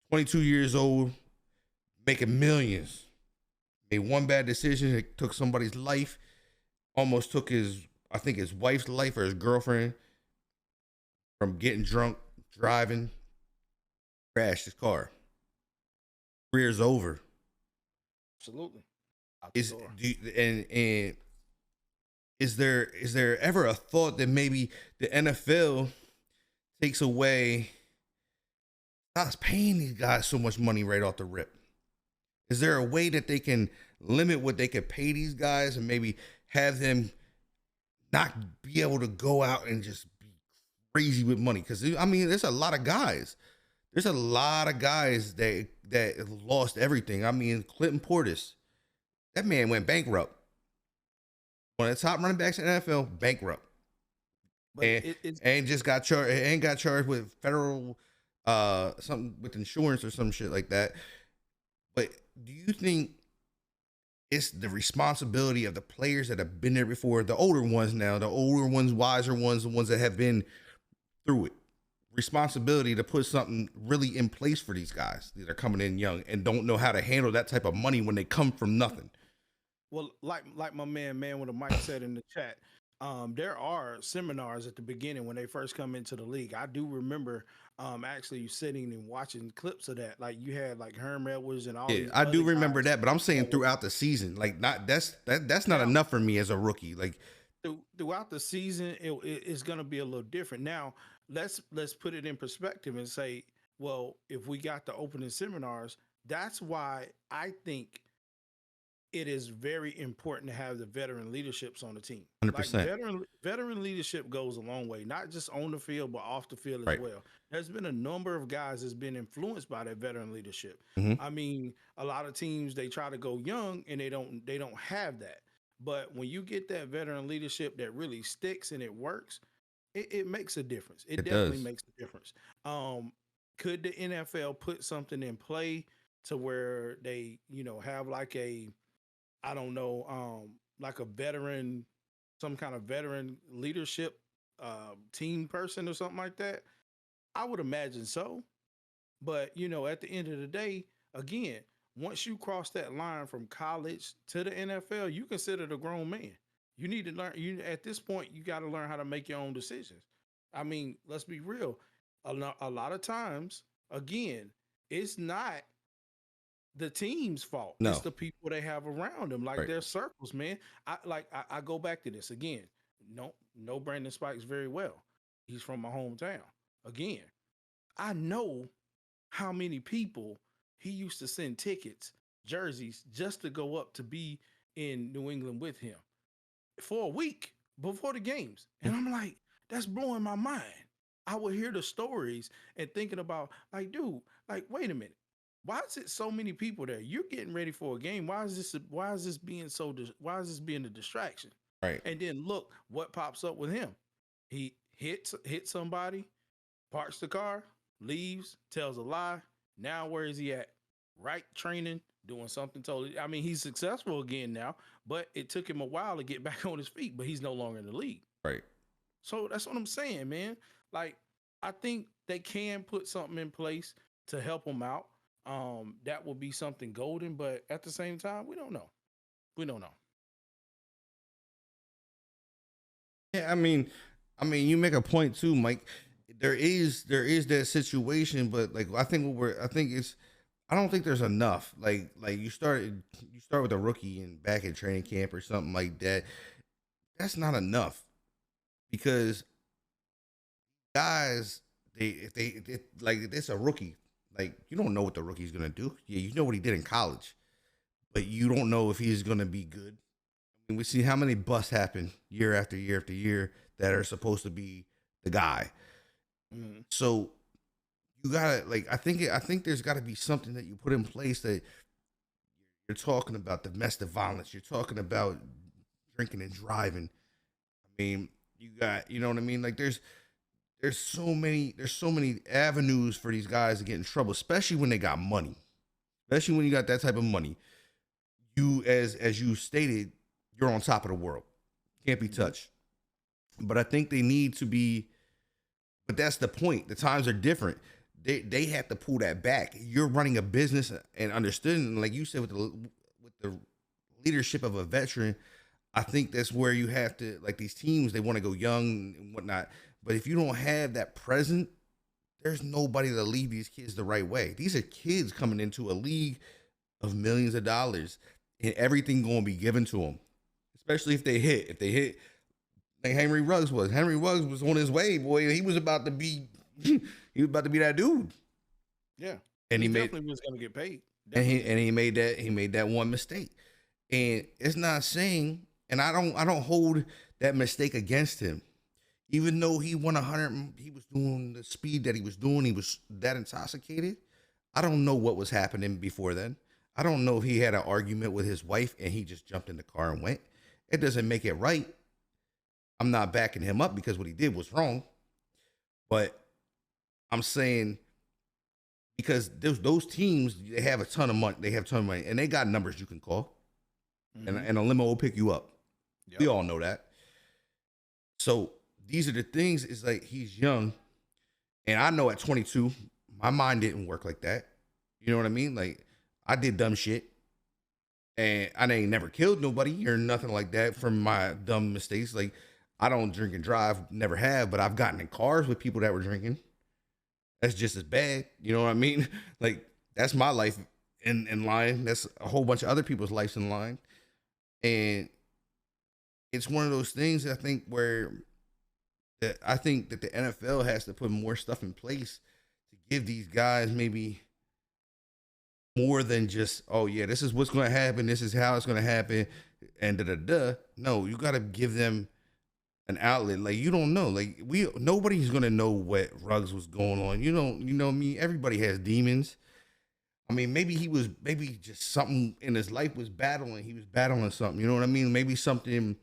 22 years old, making millions. Made one bad decision, it took somebody's life, almost took I think his wife's life or his girlfriend from getting drunk, driving, crashed his car. Career's over. Absolutely. And is there ever a thought that maybe the NFL takes away, stops paying these guys so much money right off the rip? Is there a way that they can limit what they can pay these guys and maybe have them not be able to go out and just be crazy with money? Because, I mean, there's a lot of guys. There's a lot of guys that lost everything. I mean, Clinton Portis, that man went bankrupt. One of the top running backs in the NFL, bankrupt. But and just got charged and got charged with federal something with insurance or some shit like that. But do you think it's the responsibility of the players that have been there before, the older ones now, the older ones, wiser ones, the ones that have been through it, responsibility to put something really in place for these guys that are coming in young and don't know how to handle that type of money when they come from nothing? Well, like my man with a mic said in the chat, there are seminars at the beginning when they first come into the league. I do remember actually sitting and watching clips of that. Like you had like Herm Edwards and all. Yeah, I do remember that, but I'm saying throughout the season, like that's not enough for me as a rookie. Like throughout the season, it's going to be a little different. Now let's put it in perspective and say, well, if we got the opening seminars, that's why I think it is very important to have the veteran leaderships on the team. 100%. Like veteran leadership goes a long way, not just on the field, but off the field as well. There's been a number of guys that's been influenced by that veteran leadership. Mm-hmm. I mean, a lot of teams, they try to go young and they don't have that. But when you get that veteran leadership that really sticks and it works, it makes a difference. It definitely makes a difference. Could the NFL put something in play to where they, have like a, I don't know, like a veteran, some kind of veteran leadership team person or something like that? I would imagine so. But, at the end of the day, again, once you cross that line from college to the NFL, you considered a grown man. You need to learn. At this point, you got to learn how to make your own decisions. I mean, let's be real. A lot of times, again, it's not the team's fault. No. It's the people they have around them, like their circles, man. I go back to this again. No, Brandon Spikes very well. He's from my hometown. Again, I know how many people he used to send tickets, jerseys, just to go up to be in New England with him for a week before the games. And I'm like, that's blowing my mind. I would hear the stories and thinking about, like, dude, like, wait a minute. Why is it so many people there? You're getting ready for a game. Why is this being a distraction? Right. And then look what pops up with him. He hit somebody, parks the car, leaves, tells a lie. Now where is he at? Right, training, doing something totally. I mean, he's successful again now, but it took him a while to get back on his feet, but he's no longer in the league. Right. So that's what I'm saying, man. Like, I think they can put something in place to help him out. That will be something golden, but at the same time, we don't know. Yeah, I mean, you make a point too, Mike. There is that situation, but like I don't think there's enough. Like you start with a rookie and back in training camp or something like that. That's not enough because guys, if it's a rookie. Like, you don't know what the rookie's going to do. Yeah, you know what he did in college, but you don't know if he's going to be good. I mean, we see how many busts happen year after year after year that are supposed to be the guy. Mm-hmm. So you got to, I think there's got to be something that you put in place that you're talking about domestic violence. You're talking about drinking and driving. I mean, you know what I mean? Like there's so many avenues for these guys to get in trouble, especially when they got money. Especially when you got that type of money. You, as you stated, you're on top of the world. Can't be touched. But I think they need to be But that's the point. The times are different. They have to pull that back. You're running a business and understanding, like you said, with the leadership of a veteran. I think that's where you have to, like, these teams, they want to go young and whatnot. But if you don't have that present, there's nobody to lead these kids the right way. These are kids coming into a league of millions of dollars, and everything going to be given to them, especially if they hit. If they hit, like Henry Ruggs was. Henry Ruggs was on his way, boy. He was about to be, he was about to be that dude. Yeah, and he definitely was going to get paid. And he made that one mistake. And it's not saying, and I don't hold that mistake against him. Even though he won 100, he was doing the speed that he was doing. He was that intoxicated. I don't know what was happening before then. I don't know if he had an argument with his wife and he just jumped in the car and went. It doesn't make it right. I'm not backing him up because what he did was wrong. But I'm saying, because those teams, they have a ton of money. They have a ton of money, and they got numbers you can call. Mm-hmm. And a limo will pick you up. Yep. We all know that. So these are the things. It's like, he's young, and I know at 22, my mind didn't work like that. You know what I mean? Like, I did dumb shit, and I ain't never killed nobody or nothing like that from my dumb mistakes. Like, I don't drink and drive, never have, but I've gotten in cars with people that were drinking. That's just as bad. You know what I mean? Like, that's my life in line. That's a whole bunch of other people's lives in line. And it's one of those things, I think, I think that the NFL has to put more stuff in place to give these guys maybe more than just, oh yeah, this is what's going to happen, this is how it's going to happen, and da-da-da. No, you got to give them an outlet. Like, you don't know. Like, nobody's going to know what Ruggs was going on. You know me, everybody has demons. I mean, maybe just something in his life was battling. He was battling something. You know what I mean? Maybe something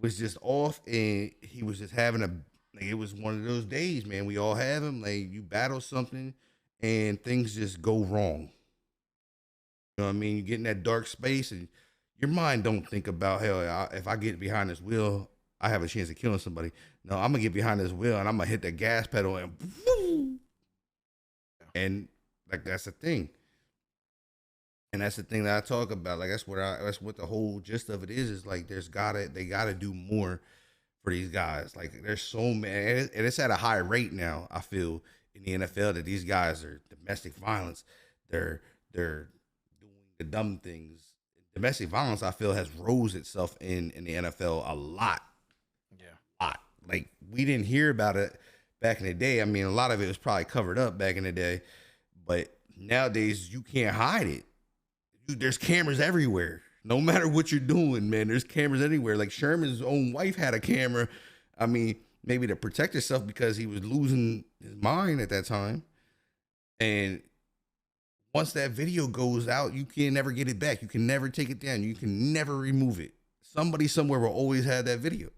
was just off, and he was just having it was one of those days, man. We all have them. Like, you battle something, and things just go wrong. You know what I mean? You get in that dark space, and your mind don't think about, hell, if I get behind this wheel, I have a chance of killing somebody. No, I'm gonna get behind this wheel, and I'm gonna hit the gas pedal, and woo! And like, that's the thing. And that's the thing that I talk about. Like, that's what the whole gist of it is like, they gotta do more for these guys. Like, there's so many, and it's at a high rate now, I feel, in the NFL, that these guys are domestic violence. They're doing the dumb things. Domestic violence, I feel, has rose itself in the NFL a lot. Yeah. A lot. Like, we didn't hear about it back in the day. I mean, a lot of it was probably covered up back in the day, but nowadays you can't hide it. There's cameras everywhere. No matter what you're doing, man, there's cameras everywhere. Like, Sherman's own wife had a camera. I mean, maybe to protect herself because he was losing his mind at that time. And once that video goes out, you can never get it back. You can never take it down. You can never remove it. Somebody somewhere will always have that video.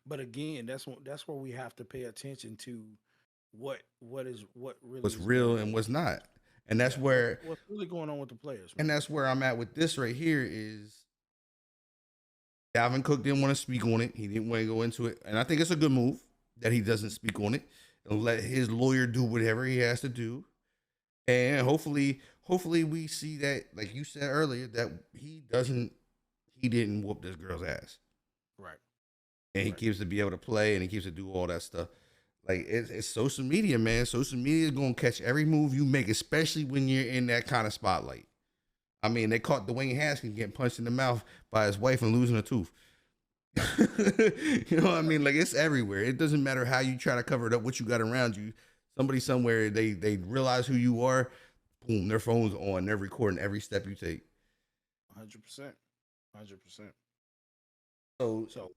But again, that's where we have to pay attention to what's real and what's not. And that's where what's really going on with the players. Man. And that's where I'm at with this right here is Dalvin Cook didn't want to speak on it. He didn't want to go into it. And I think it's a good move that he doesn't speak on it and let his lawyer do whatever he has to do. And hopefully we see that, like you said earlier, that he didn't whoop this girl's ass. Right. And he keeps to be able to play, and he keeps to do all that stuff. Like, it's social media, man. Social media is going to catch every move you make, especially when you're in that kind of spotlight. I mean, they caught Dwayne Haskins getting punched in the mouth by his wife and losing a tooth. You know what I mean? Like, it's everywhere. It doesn't matter how you try to cover it up, what you got around you. Somebody somewhere, they realize who you are. Boom, their phone's on. They're recording every step you take. 100%. 100%. So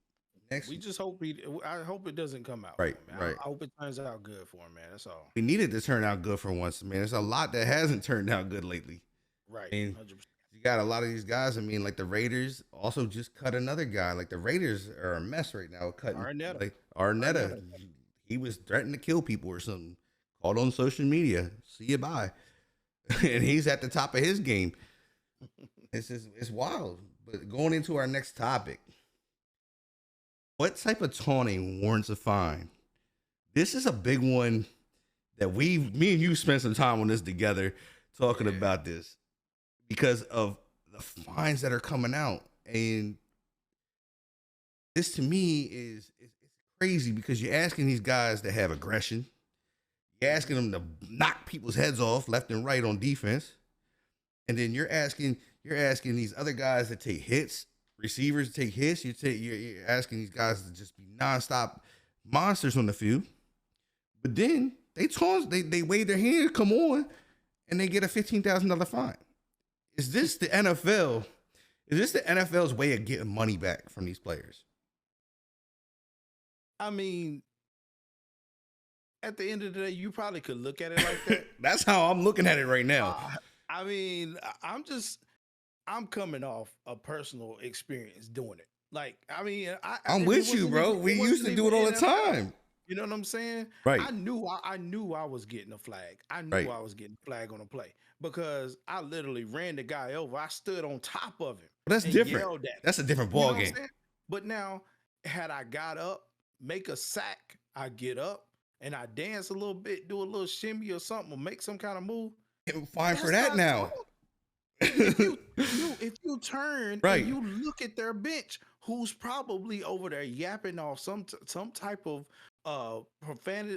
we just hope I hope it doesn't come out. Right, man. right. I hope it turns out good for him, man. That's all. We needed to turn out good for once, man. There's a lot that hasn't turned out good lately. Right. I mean, 100%. you got a lot of these guys. I mean, like the Raiders also just cut another guy. Like, the Raiders are a mess right now. Cutting Arnetta. He was threatening to kill people or something. Called on social media. See you, bye. And he's at the top of his game. It's wild. But going into our next topic. What type of taunting warrants a fine? This is a big one that me and you spent some time on this together talking about this because of the fines that are coming out. And this to me is it's crazy because you're asking these guys to have aggression. You're asking them to knock people's heads off left and right on defense. And then you're asking these other guys to take hits, receivers to take hits. You're asking these guys to just be nonstop monsters on the field. But then they wave their hand, come on, and they get a $15,000 fine. Is this the NFL? Is this the NFL's way of getting money back from these players? I mean, at the end of the day, you probably could look at it like that. That's how I'm looking at it right now. I mean, I'm coming off a personal experience doing it. Like, I mean, I'm with you, bro. We used to do it all the time. You know what I'm saying? Right. I knew I was getting a flag. I knew I was getting a flag on a play because I literally ran the guy over. I stood on top of him. That's different. That's a different ball game. But now, had I got up, make a sack, I get up and I dance a little bit, do a little shimmy or something, or make some kind of move. Fine for that now. If you turn and you look at their bench, who's probably over there yapping off some type of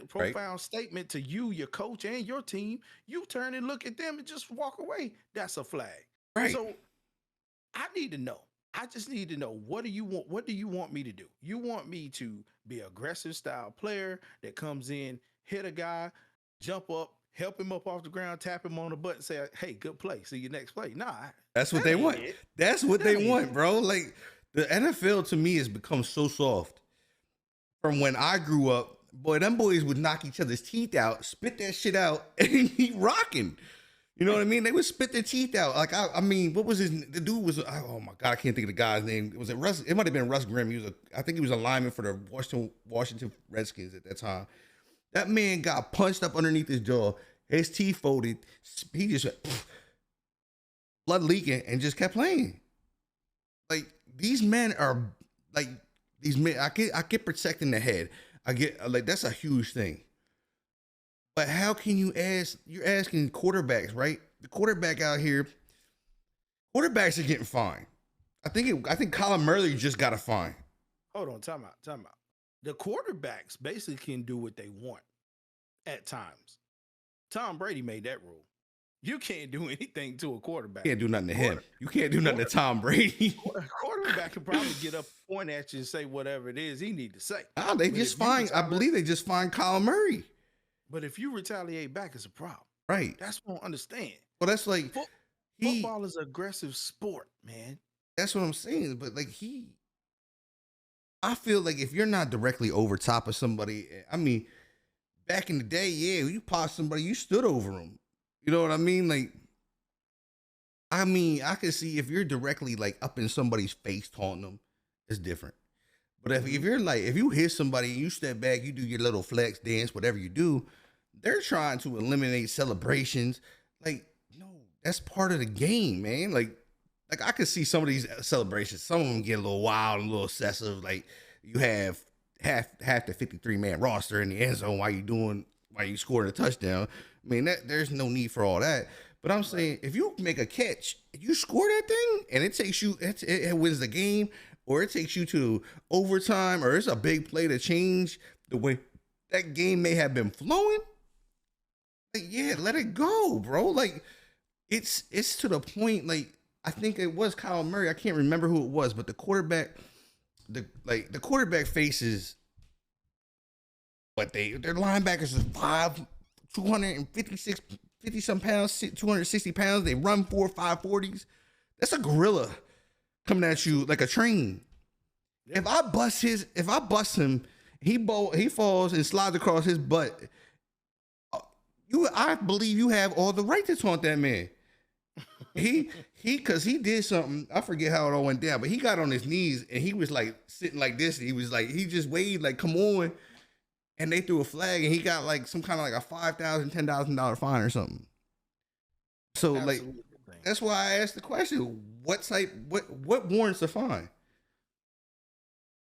profound statement to you, your coach, and your team, you turn and look at them and just walk away. That's a flag. Right. So I need to know. I just need to know, what do you want? What do you want me to do? You want me to be an aggressive style player that comes in, hit a guy, jump up, help him up off the ground, tap him on the butt and say, hey, good play. See you next play. Nah. That's what they want. That's what they want, bro. Like, the NFL to me has become so soft. From when I grew up, boy, them boys would knock each other's teeth out, spit that shit out, and he rocking. You know what I mean? They would spit their teeth out. Like, I mean, what was the dude was, oh my God, I can't think of the guy's name. Was it Russ? It might have been Russ Grimm. I think he was a lineman for the Washington Redskins at that time. That man got punched up underneath his jaw. His teeth folded. He just went, blood leaking, and just kept playing. Like, these men are like, I get protecting the head. I get, like, that's a huge thing. But how can you're asking quarterbacks, right? The quarterback out here, quarterbacks are getting fined. I think Colin Murray just got a fine. Hold on, time out. The quarterbacks basically can do what they want at times. Tom Brady made that rule. You can't do anything to a quarterback. You can't do nothing to him. You can't do nothing to Tom Brady. Quarterback can probably get up, point at you, and say whatever it is he need to say. They just fined. I believe they just fined Colin Murray. But if you retaliate back, it's a problem. Right. That's what I understand. Well, that's like football is an aggressive sport, man. That's what I'm saying. But like I feel like if you're not directly over top of somebody, I mean, back in the day, you pop somebody, you stood over them. You know what I mean? Like, I mean, I can see if you're directly like up in somebody's face taunting them, it's different. But if you're like, if you hit somebody and you step back, you do your little flex dance, whatever you do, they're trying to eliminate celebrations. Like, no, that's part of the game, man. Like I could see some of these celebrations, some of them get a little wild and a little excessive. Like, you have half the 53-man roster in the end zone while you scoring a touchdown. I mean, there's no need for all that. But I'm saying, if you make a catch, you score that thing, and it takes you, it wins the game, or it takes you to overtime, or it's a big play to change the way that game may have been flowing. Like, yeah, let it go, bro. Like, it's to the point. Like, I think it was Kyle Murray. I can't remember who it was, but the quarterback faces, but their linebackers is 50 some pounds, 260 pounds. They run 4 540s. That's a gorilla coming at you like a train. Yeah. If I bust him, he falls and slides across his butt. I believe you have all the right to taunt that man. Cause he did something. I forget how it all went down, but he got on his knees and he was like sitting like this. He was like, he just waved like, come on. And they threw a flag and he got like some kind of like a $5,000, $10,000 fine or something. So absolutely. Like, that's why I asked the question, what warrants a fine?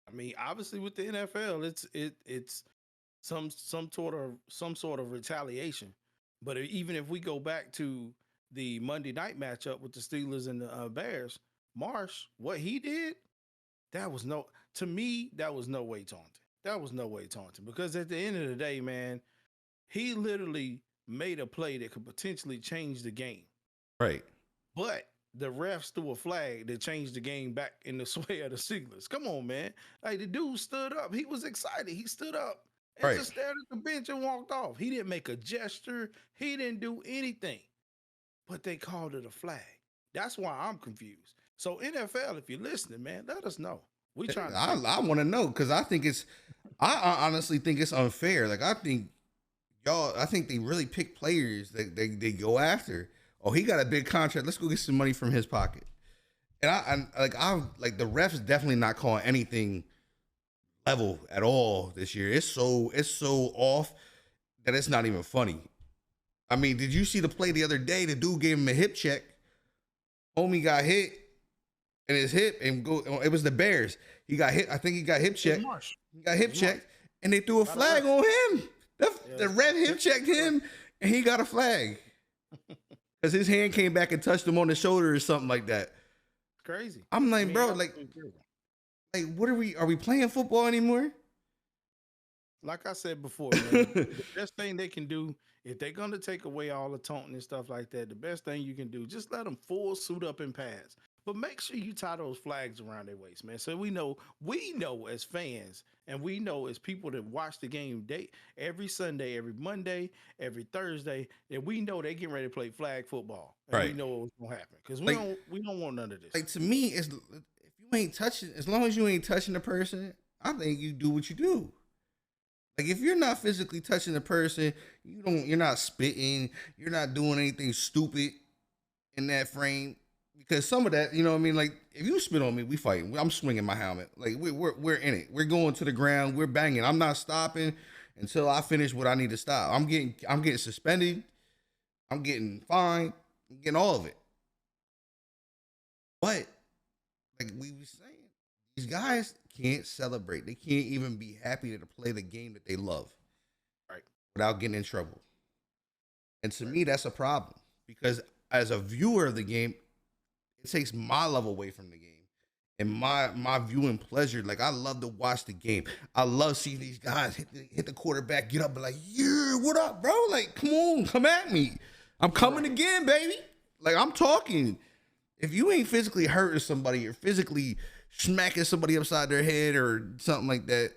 I mean, obviously with the NFL, it's some sort of retaliation. But even if we go back to the Monday night matchup with the Steelers and the Bears, Marsh, what he did, that was no to me, that was no way taunting. That was no way taunting because at the end of the day, man, he literally made a play that could potentially change the game. Right. But the refs threw a flag that changed the game back in the sway of the Steelers. Come on, man. Like the dude stood up. He was excited. He stood up and Right. just stared at the bench and walked off. He didn't make a gesture. He didn't do anything. But they called it a flag. That's why I'm confused. So NFL, if you're listening, man, let us know. We trying to I want to know because I honestly think it's unfair. Like I think they really pick players that they go after. Oh, he got a big contract. Let's go get some money from his pocket. And I the refs definitely not calling anything level at all this year. It's so off that it's not even funny. I mean, did you see the play the other day? The dude gave him a hip check. Homie got hit in his hip and it was the Bears. He got hit. I think he got hip checked. He got hip checked and they threw a flag on him. The ref hip checked him and he got a flag. Because his hand came back and touched him on the shoulder or something like that. Crazy. I'm like, bro, like what are we playing football anymore? Like I said before, man, the best thing they can do, if they're going to take away all the taunting and stuff like that, the best thing you can do, just let them full suit up and pass. But make sure you tie those flags around their waist, man. So we know as fans, and we know as people that watch the game every Sunday, every Monday, every Thursday, that we know they getting ready to play flag football. And right. We know what's going to happen. Because we don't want none of this. Like to me, if you ain't touching, as long as you ain't touching the person, I think you do what you do. Like if you're not physically touching the person, you're not spitting, you're not doing anything stupid in that frame. Because some of that, you know what I mean? Like if you spit on me, we fighting. I'm swinging my helmet. Like we're in it. We're going to the ground. We're banging. I'm not stopping until I finish what I need to stop. I'm getting suspended. I'm getting fined. I'm getting all of it. But like we were saying, these guys can't celebrate. They can't even be happy to play the game that they love, right? Without getting in trouble. And to me, that's a problem because as a viewer of the game, it takes my love away from the game and my viewing pleasure. Like I love to watch the game. I love seeing these guys hit the quarterback, get up and like, yeah, what up, bro? Like, come on, come at me. I'm coming again, baby. Like I'm talking. If you ain't physically hurting somebody or physically smacking somebody upside their head or something like that,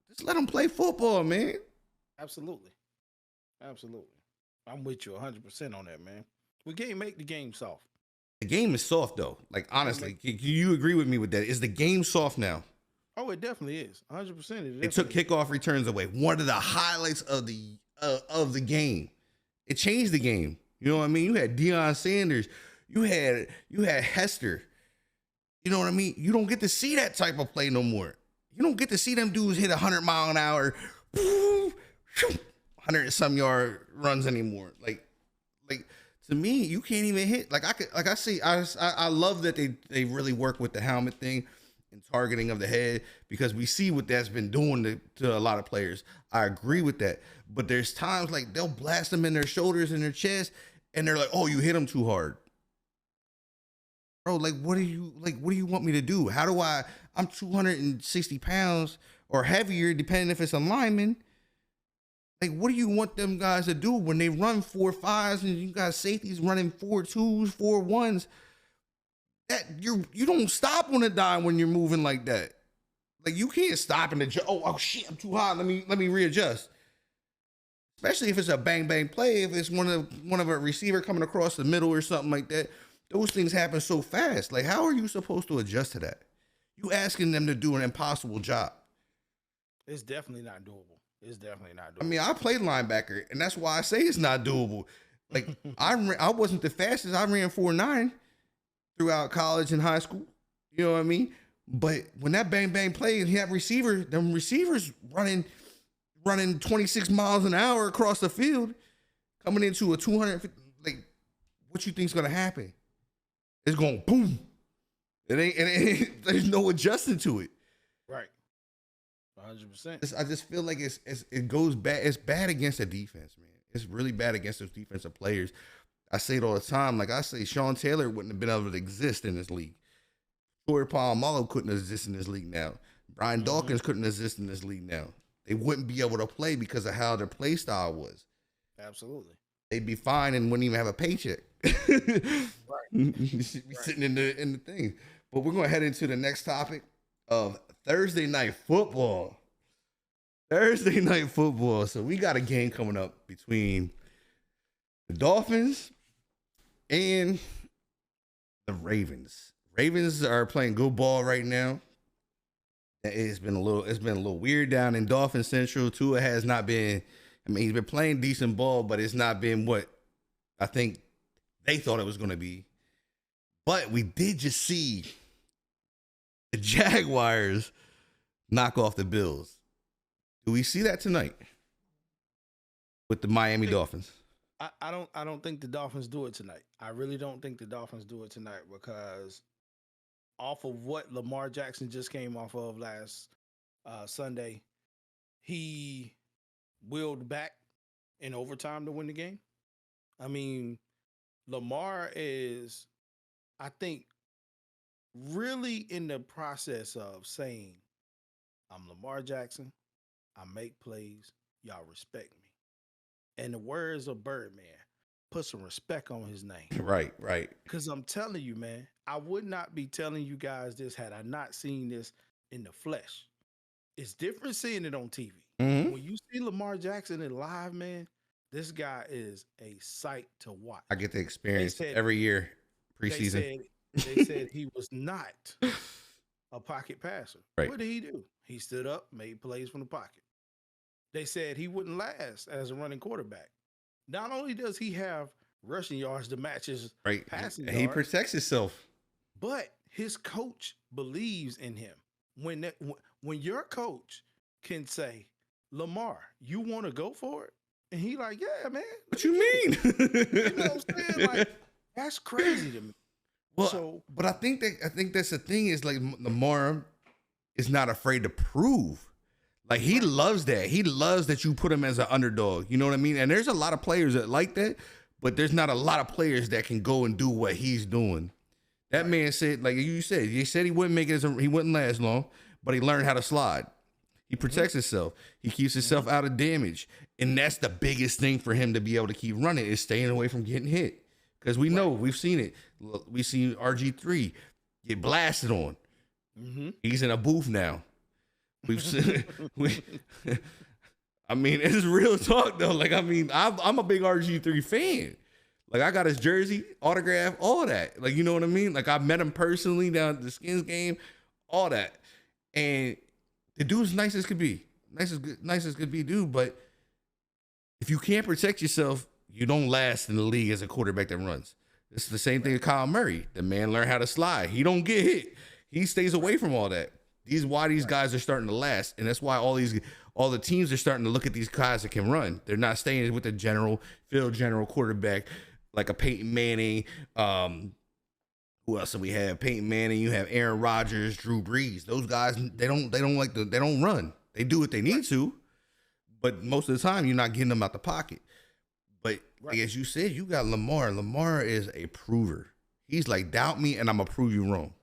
just let them play football, man. Absolutely. I'm with you 100% on that, man. We can't make the game soft. The game is soft, though. Like, honestly, can you agree with me with that? Is the game soft now? Oh, it definitely is. 100%. It took kickoff returns away. One of the highlights of the game. It changed the game. You know what I mean? You had Deion Sanders. You had Hester. You know what I mean? You don't get to see that type of play no more. You don't get to see them dudes hit 100-mile-an-hour, 100 and some yard runs anymore. Like to me, you can't even hit. I love that they really work with the helmet thing and targeting of the head because we see what that's been doing to a lot of players. I agree with that. But there's times like they'll blast them in their shoulders and their chest and they're like, oh, you hit them too hard. Bro, what do you want me to do? I'm 260 pounds or heavier, depending if it's a lineman. Like, what do you want them guys to do when they run 4.5s and you got safeties running 4.2s, 4.1s? That you don't stop on a dime when you're moving like that. Like you can't stop and adjust. Oh shit, I'm too high. Let me readjust. Especially if it's a bang bang play. If it's one of a receiver coming across the middle or something like that. Those things happen so fast. Like, how are you supposed to adjust to that? You asking them to do an impossible job. It's definitely not doable. I mean, I played linebacker, and that's why I say it's not doable. Like, I wasn't the fastest. I ran 4.9 throughout college and high school. You know what I mean? But when that bang bang play and that receiver, them receivers running 26 miles an hour across the field, coming into a 250, like, what you think's gonna happen? It's going boom. It ain't there's no adjusting to it. Right. 100%. I just feel like it goes bad. It's bad against the defense, man. It's really bad against those defensive players. I say it all the time. Like I say, Sean Taylor wouldn't have been able to exist in this league. Corey Polamalu couldn't exist in this league now. Brian Dawkins couldn't exist in this league now. They wouldn't be able to play because of how their play style was. Absolutely. They'd be fine and wouldn't even have a paycheck. Right. You should be sitting in the thing. But we're gonna head into the next topic of Thursday night football. Thursday night football. So we got a game coming up between the Dolphins and the Ravens. Ravens are playing good ball right now. It's been a little weird down in Dolphin Central. Tua has not been. I mean, he's been playing decent ball, but it's not been what I think they thought it was going to be. But we did just see the Jaguars knock off the Bills. Do we see that tonight with the Miami Dolphins? I don't think the Dolphins do it tonight. I really don't think the Dolphins do it tonight because off of what Lamar Jackson just came off of last Sunday, he wheeled back in overtime to win the game. I mean, Lamar is, I think, really in the process of saying, I'm Lamar Jackson. I make plays. Y'all respect me. And the words of Birdman, put some respect on his name. Right. Because I'm telling you, man, I would not be telling you guys this had I not seen this in the flesh. It's different seeing it on TV. Mm-hmm. When you see Lamar Jackson in live, man, this guy is a sight to watch. I get to experience every year preseason. They said he was not a pocket passer. Right. What did he do? He stood up, made plays from the pocket. They said he wouldn't last as a running quarterback. Not only does he have rushing yards to match his passing yards, he protects himself. But his coach believes in him. When your coach can say, Lamar, you want to go for it? And he like, yeah, man. What you mean? You know what I'm saying? Like, that's crazy to me. Well, but I think that's the thing is like Lamar is not afraid to prove. Like he loves that. He loves that you put him as an underdog. You know what I mean? And there's a lot of players that like that, but there's not a lot of players that can go and do what he's doing. That man said, like you said, he wouldn't make it. He wouldn't last long, but he learned how to slide. He protects himself. He keeps himself out of damage, and that's the biggest thing for him to be able to keep running is staying away from getting hit. Because we know we've seen it. We've seen RG3 get blasted on. Mm-hmm. He's in a booth now. We've seen. I mean, it's real talk though. Like, I mean, I'm a big RG3 fan. Like, I got his jersey, autograph, all that. Like, you know what I mean? Like, I met him personally down at the Skins game, all that. And the dude's nice as could be. Nice as could be, dude. But if you can't protect yourself, you don't last in the league as a quarterback that runs. It's the same thing with Kyle Murray. The man learned how to slide. He don't get hit. He stays away from all that. These guys are starting to last, and that's why all the teams are starting to look at these guys that can run. They're not staying with the general quarterback like a Peyton Manning. Who else do we have? Peyton Manning. You have Aaron Rodgers, Drew Brees. Those guys they don't run. They do what they need to, but most of the time you're not getting them out the pocket. But like as you said, you got Lamar. Lamar is a prover. He's like, doubt me, and I'm gonna prove you wrong.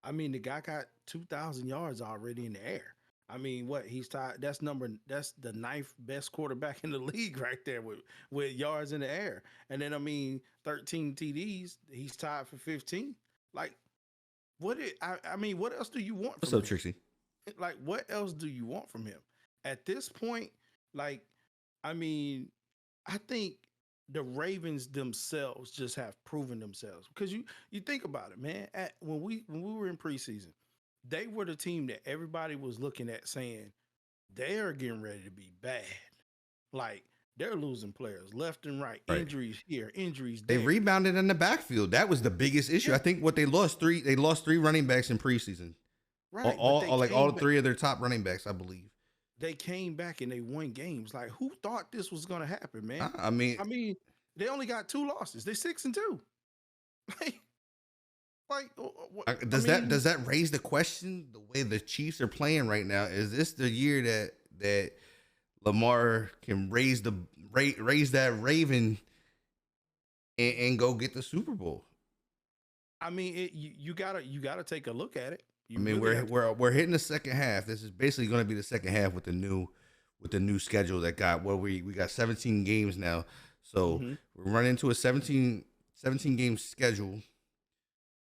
I mean, the guy got 2,000 yards already in the air. I mean, he's tied? That's the ninth best quarterback in the league right there with yards in the air. And then, I mean, 13 TDs. He's tied for 15. Like, what else do you want from What's up, him? Trixie? Like, what else do you want from him? At this point, like, I mean, I think the Ravens themselves just have proven themselves. Because you think about it, man. When we were in preseason, they were the team that everybody was looking at saying they are getting ready to be bad. Like, they're losing players left and right. Injuries here, injuries there. They rebounded in the backfield. That was the biggest issue. I think they lost three running backs in preseason. Right. All three of their top running backs, I believe. They came back and they won games. Like, who thought this was going to happen, man? I mean, they only got 2 losses. They're 6-2. Like, Like, Does that raise the question? The way the Chiefs are playing right now, is this the year that Lamar can raise that Raven and go get the Super Bowl? I mean, you gotta take a look at it. I You mean, really have to. we're hitting the second half. This is basically going to be the second half with the new schedule that got we got 17 games now. So Mm-hmm. we're running into a 17 game schedule.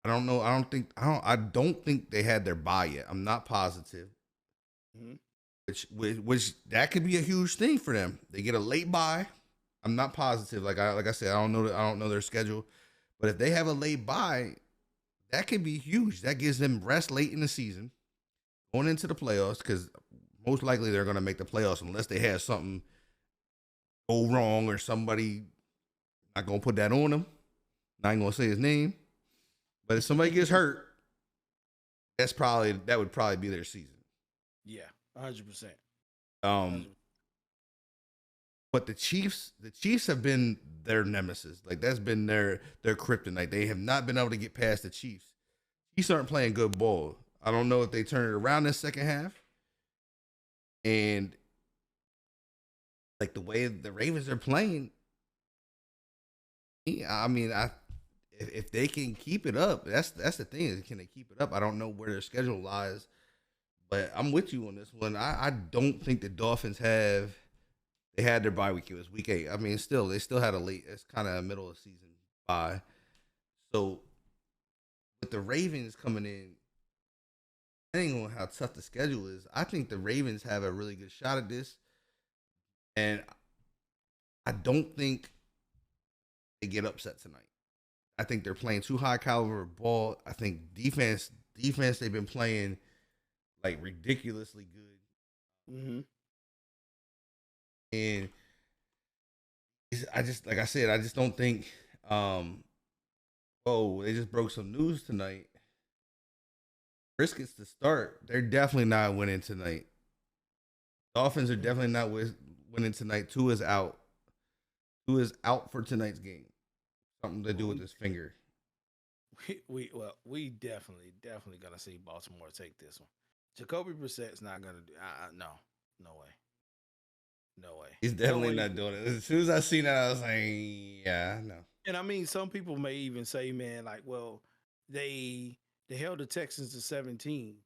I don't know. I don't think they had their bye yet. I'm not positive. Mm-hmm. Which that could be a huge thing for them. They get a late bye. I'm not positive. Like I said, I don't know their schedule. But if they have a late bye, that could be huge. That gives them rest late in the season, going into the playoffs, because most likely they're going to make the playoffs unless they have something go wrong or somebody not going to put that on them. Not going to say his name, but if somebody gets hurt, that would probably be their season. Yeah, 100%. But the Chiefs have been their nemesis. Like that's been their kryptonite. They have not been able to get past the Chiefs. Chiefs aren't playing good ball. I don't know if they turn it around this second half. And like the way the Ravens are playing, I mean, if they can keep it up, that's the thing. Can they keep it up? I don't know where their schedule lies, but I'm with you on this one. I don't think the Dolphins have. They had their bye week. It was week 8. I mean, they still had a late. It's kind of a middle of the season bye. So with the Ravens coming in, depending on how tough the schedule is, I think the Ravens have a really good shot at this. And I don't think they get upset tonight. I think they're playing too high caliber ball. I think defense they've been playing like ridiculously good. Mm-hmm. And I just, like I said, I just don't think. They just broke some news tonight. Briskets to start. They're definitely not winning tonight. Dolphins are definitely not winning tonight. Tua is out. Tua is out for tonight's game. Something to do with his finger. We definitely gonna see Baltimore take this one. Jacoby Brissett's not gonna do. No way. No way. He's definitely not doing it. As soon as I seen that, I was like, yeah, no. And I mean, some people may even say, man, like, well, they held the Texans to 17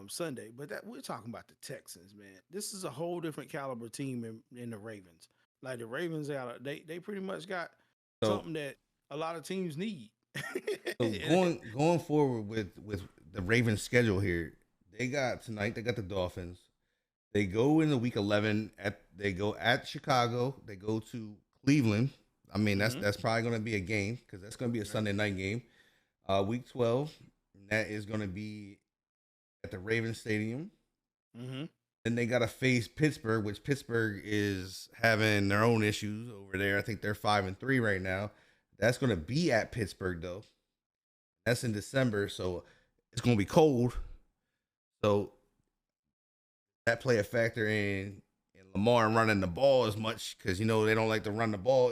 Sunday, but that we're talking about the Texans, man. This is a whole different caliber team in the Ravens. Like the Ravens, they pretty much got something that a lot of teams need. So going forward with the Ravens schedule here, they got the Dolphins. They go in the week 11 they go at Chicago. They go to Cleveland. I mean, that's probably going to be a game because that's going to be a Sunday night game. Week 12, that is going to be at the Ravens Stadium. Mm-hmm. Then they got to face Pittsburgh, which Pittsburgh is having their own issues over there. I think they're 5-3 right now. That's going to be at Pittsburgh though. That's in December, so it's going to be cold. So that play a factor in Lamar running the ball as much because they don't like to run the ball.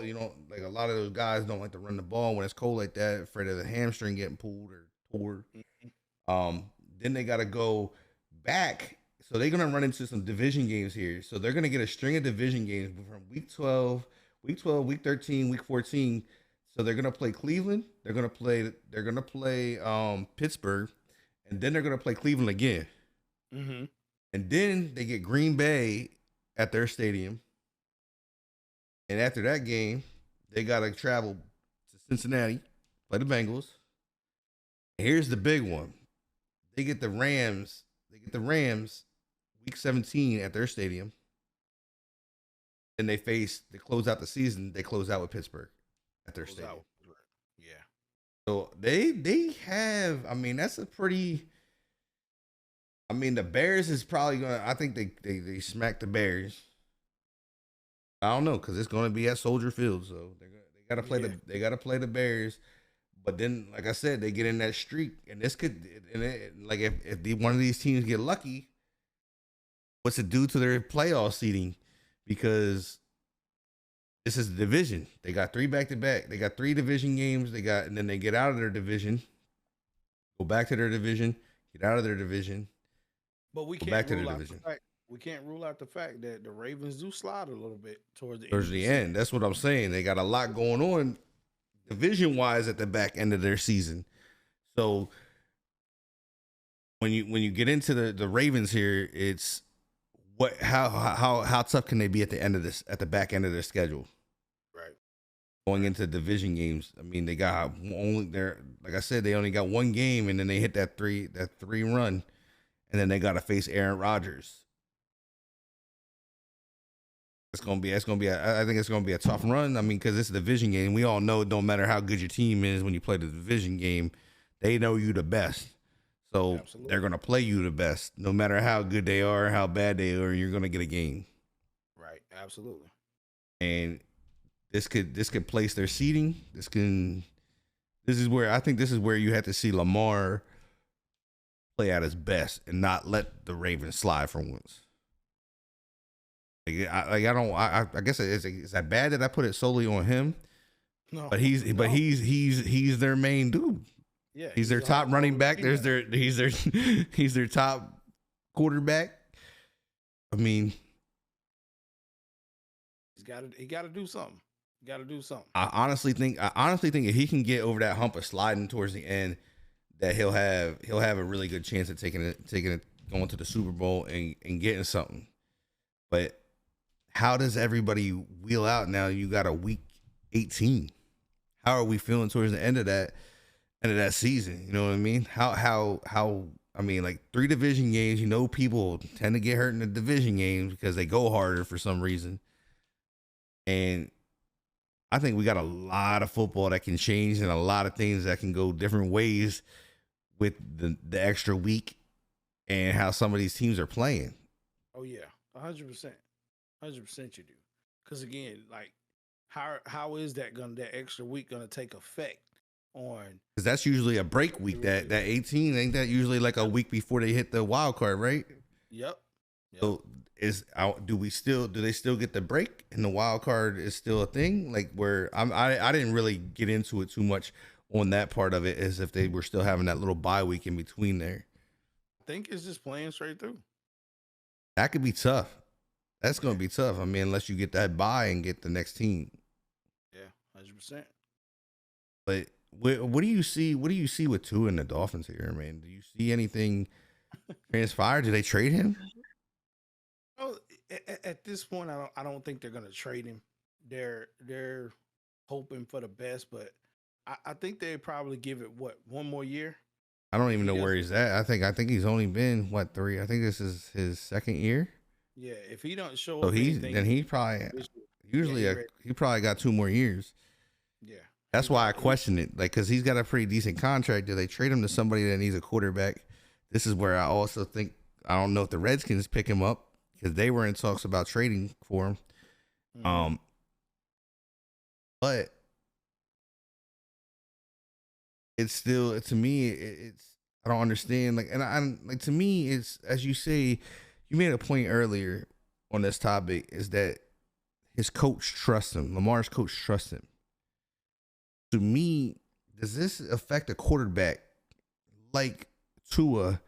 Like a lot of those guys don't like to run the ball when it's cold like that, afraid of the hamstring getting pulled or tore. Then they got to go back, so they're gonna run into some division games here. So they're gonna get a string of division games from week 12, week 13, week 14. So they're gonna play Cleveland. They're gonna play Pittsburgh, and then they're gonna play Cleveland again. Mm-hmm. And then they get Green Bay at their stadium. And after that game, they got to travel to Cincinnati, play the Bengals. And here's the big one. They get the Rams week 17 at their stadium. And they close out the season, they close out with Pittsburgh at their stadium. Yeah. So they have, I mean, that's a pretty... I mean, the Bears is probably going to... I think they smack the Bears. I don't know, because it's going to be at Soldier Field, so they got to play they got to play the Bears. But then, like I said, they get in that streak, and this could... like, if one of these teams get lucky, what's it do to their playoff seeding? Because this is the division. They got 3 back-to-back. They got 3 division games. And then they get out of their division. Go back to their division. Get out of their division. But we Go can't back to their rule out division. the fact we can't rule out the fact that the Ravens do slide a little bit towards the end. Towards Of the season. end. That's what I'm saying. They got a lot going on division-wise at the back end of their season. So when you get into the Ravens here, it's how tough can they be at the back end of their schedule? Right. Going into division games. I mean, they got like I said, they only got one game, and then they hit that three run, and then they got to face Aaron Rodgers. I think it's gonna be a tough run. I mean, because it's a division game. We all know it don't matter how good your team is when you play the division game, they know you the best. So Absolutely. They're gonna play you the best, no matter how good they are, how bad they are. You're gonna get a game. Right. Absolutely. And this could place their seeding. This is where you have to see Lamar play at his best and not let the Ravens slide for once. I guess it's that bad that I put it solely on him. No, But he's their main dude. Yeah, he's their top running back. He's their top quarterback. I mean, he got to do something. Got to do something. I honestly think if he can get over that hump of sliding towards the end, that he'll have a really good chance of taking it going to the Super Bowl and getting something. But how does everybody wheel out now? You got a week 18. How are we feeling towards the end of that season? You know what I mean? How I mean, like 3 division games, people tend to get hurt in the division games because they go harder for some reason. And I think we got a lot of football that can change and a lot of things that can go different ways with the extra week and how some of these teams are playing. Oh yeah, 100%. 100% you do. Because again, like how is that extra week gonna take effect on? Because that's usually a break week. That 18 ain't that usually like a week before they hit the wild card, right? Yep. So do they still get the break and the wild card is still a thing? Like where I didn't really get into it too much on that part of it, as if they were still having that little bye week in between there. I think it's just playing straight through. That could be tough. That's going to be tough. I mean, unless you get that bye and get the next team. Yeah, 100%. But what do you see? What do you see with Tua and the Dolphins here, man? Do you see anything transpire? Do they trade him? Oh, at this point, I don't think they're gonna trade him. They're hoping for the best, but I think they probably give it one more year. I don't even know where he's at. I think he's only been 3. I think this is his second year. Yeah, if he don't show So up, he probably he probably got 2 more years. Yeah, that's why I question it. Like, because he's got a pretty decent contract. Do they trade him to somebody that needs a quarterback? This is where I also think I don't know if the Redskins pick him up because they were in talks about trading for him. Mm-hmm. But it's still, to me, it's I don't understand. Like, and to me, it's, as you say, you made a point earlier on this topic, is that his coach trusts him. Lamar's coach trusts him. To me, does this affect a quarterback like Tua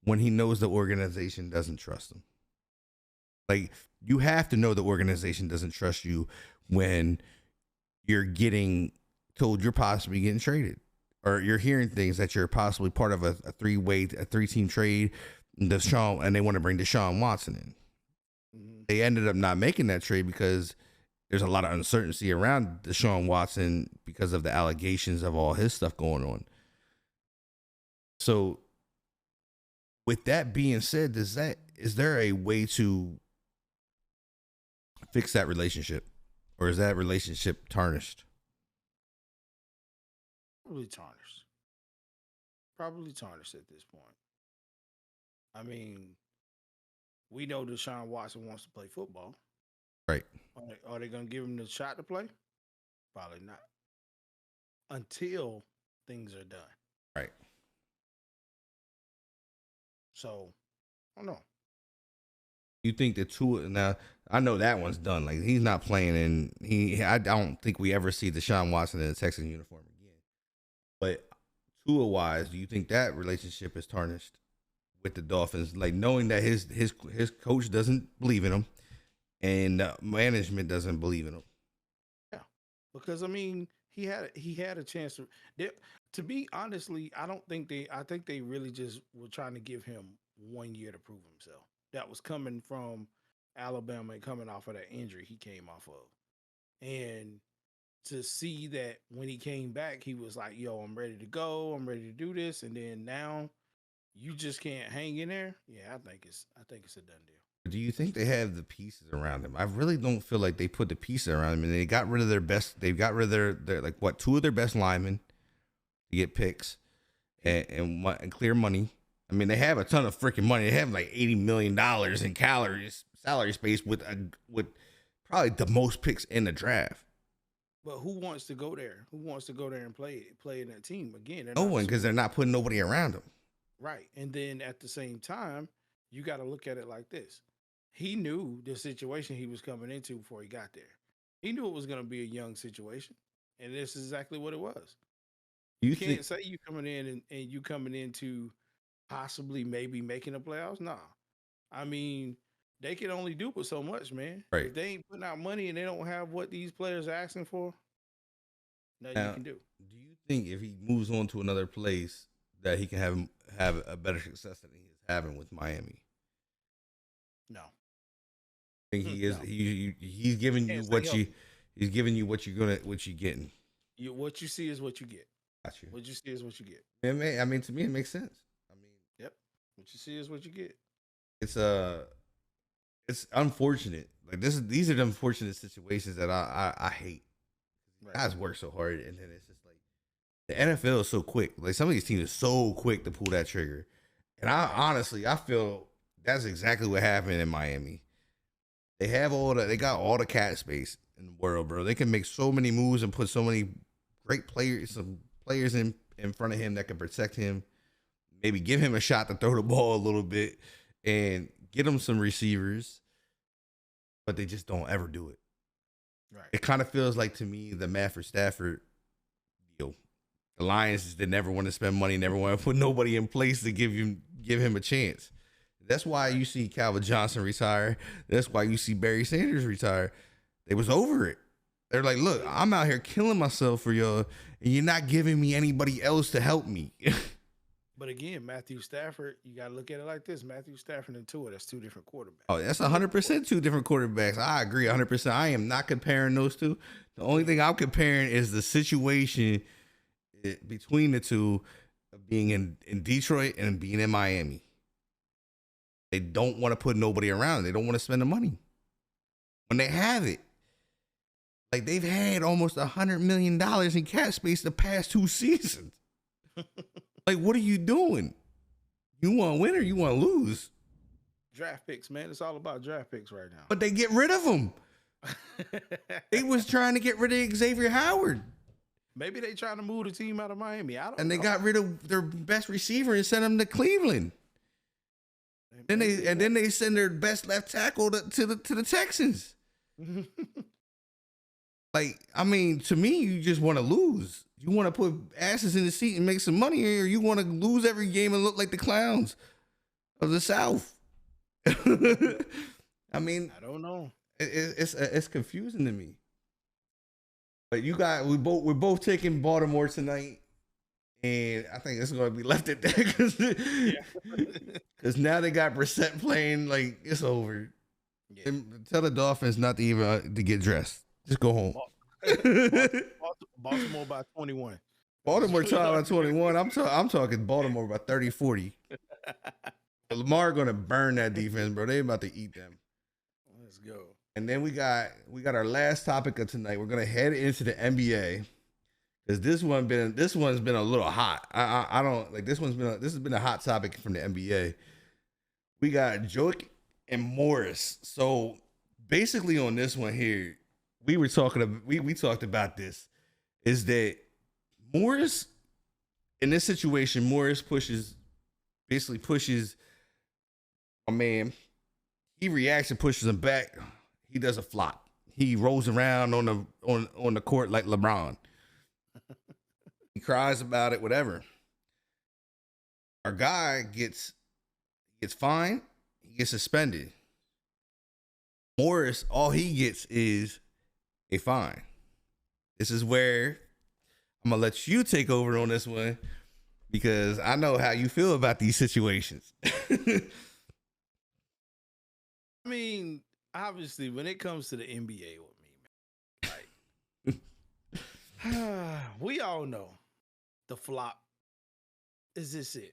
when he knows the organization doesn't trust him? Like, you have to know the organization doesn't trust you when you're getting told you're possibly getting traded, or you're hearing things that you're possibly part of a 3-team trade, and they want to bring Deshaun Watson in. Mm-hmm. They ended up not making that trade because there's a lot of uncertainty around Deshaun Watson because of the allegations of all his stuff going on. So with that being said, is there a way to fix that relationship, or is that relationship tarnished? Probably tarnished at this point. I mean, we know Deshaun Watson wants to play football. Right. Are they going to give him the shot to play? Probably not. Until things are done. Right. So, I don't know. You think that Tua, now I know that one's done. Like, he's not playing, and I don't think we ever see Deshaun Watson in a Texans uniform again. But Tua wise, do you think that relationship is tarnished with the Dolphins? Like knowing that his coach doesn't believe in him and management doesn't believe in him. Yeah, because I mean, he had a chance to be honestly. I think they really just were trying to give him 1 year to prove himself. That was coming from Alabama and coming off of that injury he came off of, and to see that when he came back, he was like, "Yo, I'm ready to go. I'm ready to do this." And then now you just can't hang in there. Yeah, I think it's a done deal. Do you think they have the pieces around him? I really don't feel like they put the pieces around him. And they got rid of their best. They got rid of their like what, two of their best linemen to get picks and clear money. I mean, they have a ton of freaking money. They have like $80 million in salary space with probably the most picks in the draft. But who wants to go there? Who wants to go there and play in that team again? No one, because they're not putting nobody around them. Right. And then at the same time, you got to look at it like this. He knew the situation he was coming into before he got there. He knew it was going to be a young situation, and this is exactly what it was. You can't say you coming in and you coming into possibly maybe making the playoffs. Nah. I mean, they can only do but so much, man. Right. If they ain't putting out money and they don't have what these players are asking for, nothing you can do. Do you think if he moves on to another place that he can have a better success than he's having with Miami? No. I think he is. No. He's giving you what he's giving you what you're getting. What you see is what you get. Got you. What you see is what you get. I mean, to me, it makes sense. I mean, yep. What you see is what you get. It's unfortunate. Like these are the unfortunate situations that I hate. Right. Guys work so hard, and then it's just like the NFL is so quick. Like some of these teams are so quick to pull that trigger, and I feel that's exactly what happened in Miami. They got all the cat space in the world, bro. They can make so many moves and put so many great players in front of him that can protect him. Maybe give him a shot to throw the ball a little bit and get him some receivers, but they just don't ever do it. Right. It kind of feels like to me the Matt Stafford deal. The Lions, they never want to spend money, never want to put nobody in place to give him a chance. That's why you see Calvin Johnson retire. That's why you see Barry Sanders retire. They was over it. They're like, look, I'm out here killing myself for y'all, and you're not giving me anybody else to help me. But again, Matthew Stafford, you got to look at it like this. Matthew Stafford and Tua, that's two different quarterbacks. Oh, that's 100% two different quarterbacks. I agree 100%. I am not comparing those two. The only thing I'm comparing is the situation between the two of being in Detroit and being in Miami. They don't want to put nobody around. They don't want to spend the money. When they have it, like they've had almost $100 million in cap space the past 2 seasons. Like, what are you doing? You want to win or you want to lose? Draft picks, man. It's all about draft picks right now. But they get rid of them. They was trying to get rid of Xavier Howard. Maybe they trying to move the team out of Miami. I don't know. And they got rid of their best receiver and sent him to Cleveland. Then they send their best left tackle to the Texans. Like, I mean, to me, you just want to lose. You want to put asses in the seat and make some money, or you want to lose every game and look like the clowns of the South. I mean, I don't know. It's confusing to me. But we're both taking Baltimore tonight. And I think it's going to be left at that because now they got Brissett playing like it's over. Yeah. Tell the Dolphins not to even to get dressed. Just go home. Baltimore by 21. Baltimore by 21. I'm talking Baltimore by 30, 40. Lamar going to burn that defense, bro. They about to eat them. Let's go. And then we got our last topic of tonight. We're going to head into the NBA. Because this one's been a little hot. I don't like this has been a hot topic from the NBA. We got Jokic and Morris. So basically on this one here, we talked about this, is that Morris in this situation, Morris pushes a man. He reacts and pushes him back. He does a flop. He rolls around on the court like LeBron. He cries about it, whatever. Our guy gets fined, he gets suspended. Morris, all he gets is a fine. This is where I'm gonna let you take over on this one because I know how you feel about these situations. I mean, obviously, when it comes to the NBA with me, man, like we all know the flop is this it.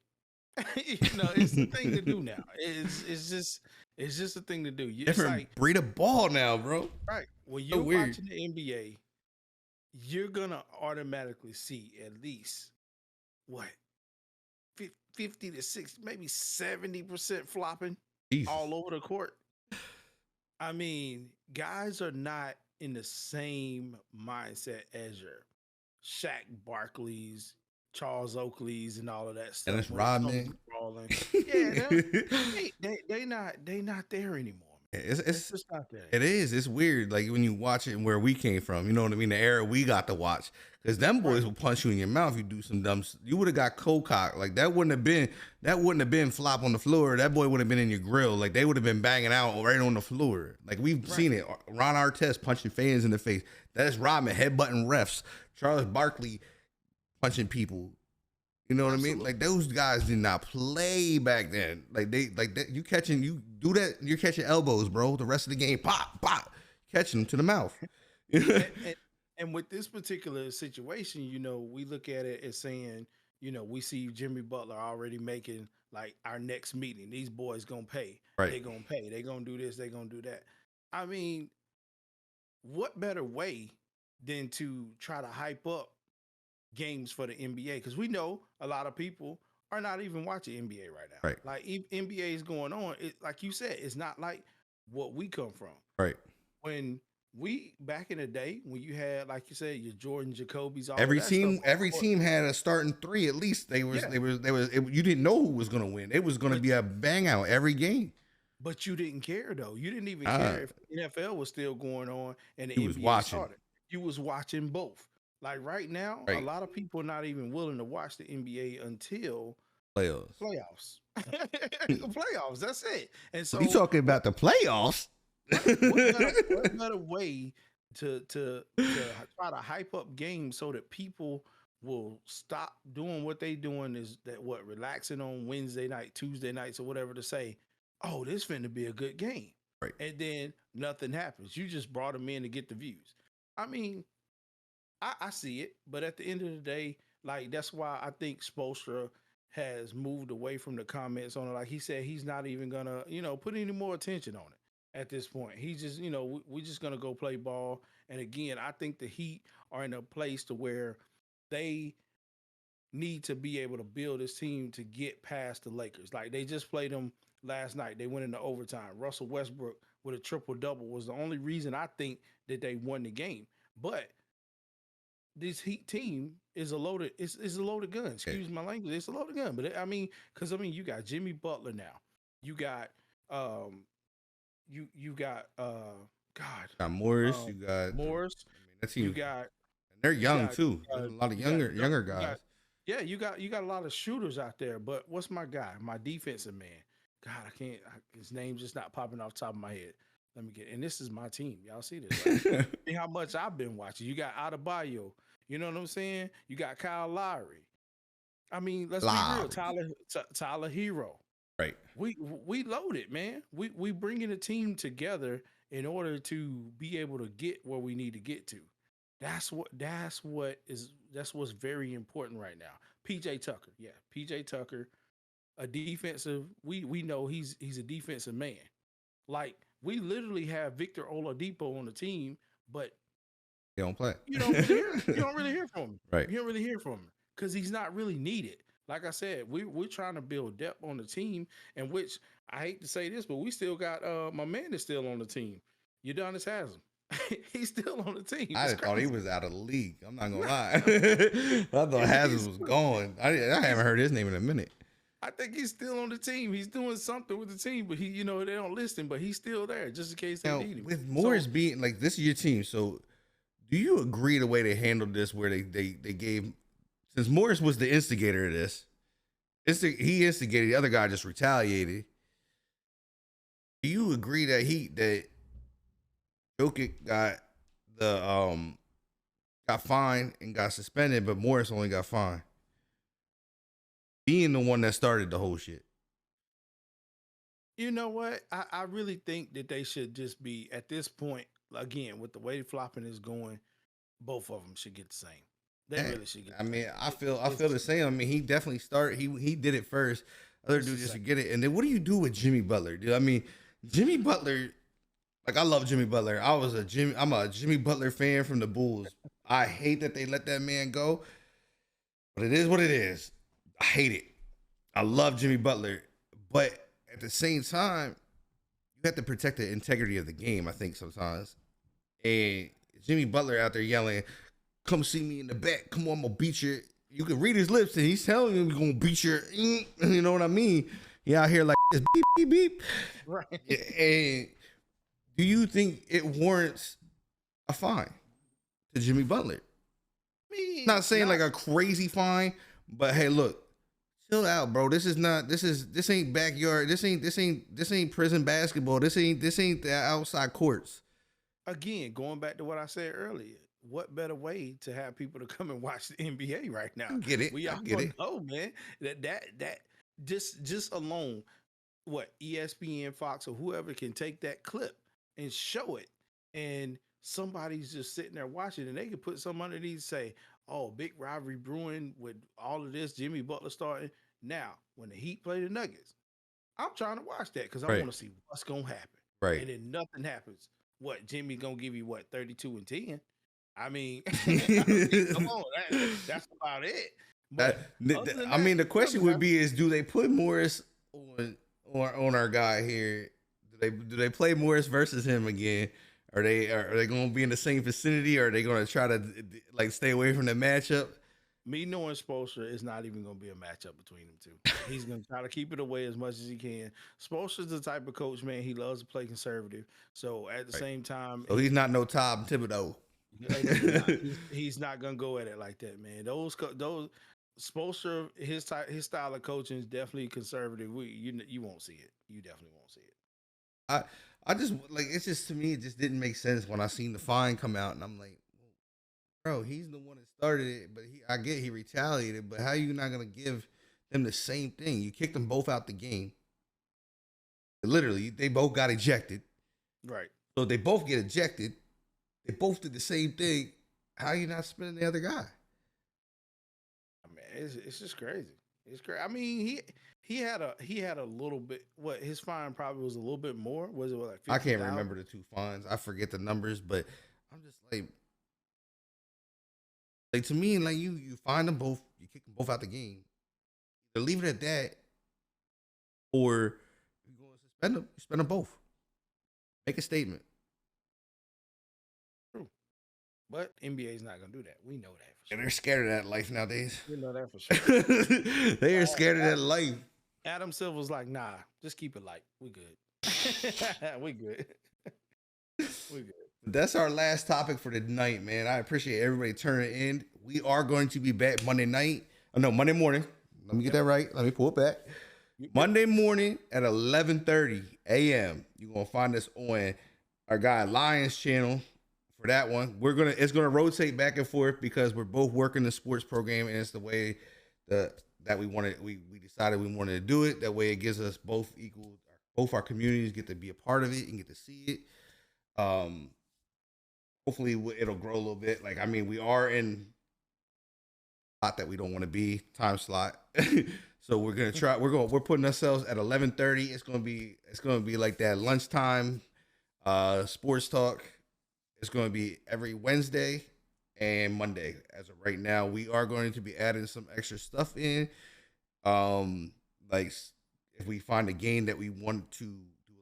It's the thing to do now. It's just a thing to do. It's Different like breed of ball now, bro. right when So you're weird. watching the NBA, you're gonna automatically see at least what 50 to 60, maybe 70% flopping Jesus. all over the court. I mean, guys are not in the same mindset as your Shaq Barkleys, Charles Oakleys, and all of that stuff. And it's when it comes Rodman. to brawling. Yeah, they not there anymore. It's just not there. It is. It's weird. Like when you watch it and where we came from, you know what I mean? The era we got to watch. Because them boys will punch you in your mouth if you do some dumb. You would have got cold cock. Like that wouldn't have been flop on the floor. That boy would have been in your grill. Like they would have been banging out right on the floor. Like we've seen it. Ron Artest punching fans in the face. That's Rodman headbutting refs. Charles Barkley punching people. You know what I mean? Like those guys did not play back then. Like that. You do that. You're catching elbows, bro. The rest of the game, pop, catching them to the mouth. and with this particular situation, we look at it as saying, we see Jimmy Butler already making like our next meeting. These boys gonna pay. Right. They gonna pay. They gonna do this. They gonna do that. I mean, what better way than to try to hype up games for the NBA, because we know a lot of people are not even watching NBA right now. Right. Like NBA is going on. Like you said, it's not like what we come from. Right. When we back in the day, when you had, like you said, your Jordan Jacoby's, all every that team stuff, had a starting three at least. You didn't know who was going to win. It was going to be a bang out every game. But you didn't care though. You didn't even care if NFL was still going on and the NBA watching. started. You was watching both. Like right now, a lot of people are not even willing to watch the NBA until playoffs. Playoffs. That's it. And so you talking about the playoffs? What better way to try to hype up games so that people will stop doing what they doing, is that relaxing on Wednesday night, Tuesday nights, or whatever, to say, oh, this finna be a good game. Right. And then nothing happens. You just brought them in to get the views. I mean, I see it, but at the end of the day, like that's why I think Spoelstra has moved away from the comments on it. Like he said, he's not even gonna, put any more attention on it at this point. He's just, we're just gonna go play ball. And again, I think the Heat are in a place to where they need to be able to build this team to get past the Lakers. Like they just played them last night. They went into overtime. Russell Westbrook with a triple-double was the only reason I think that they won the game. But this Heat team is a loaded gun. Excuse my language. It's a loaded gun. But because you got Jimmy Butler now. You got you got Morris. You got Morris. That team. You got. They're young too. There's a lot of younger guys. You got a lot of shooters out there. But what's my guy? My defensive man. God, I can't. His name's just not popping off the top of my head. Let me get. And this is my team. Y'all see this? Right? See how much I've been watching. You got Adebayo. You know what I'm saying? You got Kyle Lowry. I mean, let's be real. Tyler Hero. Right. We loaded, man. We bringing a team together in order to be able to get where we need to get to. That's what's very important right now. PJ Tucker. Yeah, PJ Tucker, a defensive. We know he's a defensive man. Like we literally have Victor Oladipo on the team, but he don't play. You don't really hear from him. Right. You don't really hear from him because he's not really needed. Like I said, we're trying to build depth on the team, and which I hate to say this, but we still got my man is still on the team. Udonis Haslem. He's still on the team. I thought he was out of the league. I'm not gonna lie. I thought Haslem was gone. I haven't heard his name in a minute. I think he's still on the team. He's doing something with the team, but they don't list him, but he's still there just in case they need him. With Morris being like, this is your team, so do you agree the way they handled this, where they gave, since Morris was the instigator of this, He instigated. The other guy just retaliated. Do you agree that Jokic got fined and got suspended, but Morris only got fined, being the one that started the whole shit? You know what? I really think that they should just be at this point, again, with the way flopping is going, both of them should get the same. They really should get I mean, same. I feel the same. I mean, he definitely started. He did it first. Other dude just to get it. And then what do you do with Jimmy Butler, dude? I mean, Jimmy Butler, like, I love Jimmy Butler. I'm a Jimmy Butler fan from the Bulls. I hate that they let that man go, but it is what it is. I hate it. I love Jimmy Butler, but at the same time, you have to protect the integrity of the game, I think, sometimes. And Jimmy Butler out there yelling, "Come see me in the back. Come on, I'm gonna beat you." You can read his lips, and he's telling you, "We're gonna beat your," you know what I mean? He out here like this, beep, beep, beep. Right. And do you think it warrants a fine to Jimmy Butler? Not saying like a crazy fine, but hey, look, chill out, bro. This ain't backyard. This ain't prison basketball. This ain't the outside courts. Again, going back to what I said earlier, what better way to have people to come and watch the NBA right now? I get it. We all get it. know, man, that just alone, what ESPN, Fox, or whoever can take that clip and show it, and somebody's just sitting there watching, and they can put some underneath and say, "Oh, big rivalry brewing with all of this, Jimmy Butler starting." Now, when the Heat play the Nuggets, I'm trying to watch that because I want to see what's gonna happen. Right. And then nothing happens. What, Jimmy gonna give you 32 and 10? I mean, come on, that's about it. But I mean, the question would be: is do they put Morris on our guy here? Do they play Morris versus him again? Are they going to be in the same vicinity, or are they going to try to like stay away from the matchup? Me knowing Spoelstra, is not even going to be a matchup between them two. He's going to try to keep it away as much as he can. Spoelstra's the type of coach, man. He loves to play conservative. So at the same time, so he's not no Tom Thibodeau. He's not going to go at it like that, man. Those Spoelstra, his style of coaching is definitely conservative. You won't see it. You definitely won't see it. I just like, it's just, to me, it just didn't make sense when I seen the fine come out, and I'm like, bro, he's the one that started it, but I get he retaliated, but how are you not gonna give them the same thing? You kicked them both out the game. Literally, they both got ejected. Right. So they both get ejected. They both did the same thing. How are you not spinning the other guy? I mean, it's just crazy. It's crazy. I mean, he had a little bit. What, his fine probably was a little bit more. Was it like 50, I can't remember the two fines. I forget the numbers, but I'm just like, to me, like, you find them both, you kick them both out the game. Either leave it at that, or you go and suspend them. You suspend them both. Make a statement. True, but NBA is not gonna do that. We know that for sure. And they're scared of that life nowadays. We know that for sure. They are scared of that life. Adam Silver's like, nah, just keep it light. We good. We good. We good. That's our last topic for the night, man. I appreciate everybody turning in. We are going to be back Monday morning. Let me get that right. Let me pull it back. Monday morning at 11:30 a.m. You're gonna find us on our guy Lions channel for that one. It's gonna rotate back and forth because we're both working the sports program, and it's the way that we wanted. We decided we wanted to do it. That way, it gives us both equal. Both our communities get to be a part of it and get to see it. Hopefully it'll grow a little bit. Like, I mean, we are in a lot that we don't want to be, time slot. So we're gonna try. We're putting ourselves at 11:30. It's gonna be like that lunchtime sports talk. It's gonna be every Wednesday and Monday. As of right now, we are going to be adding some extra stuff in. Like, if we find a game that we want to do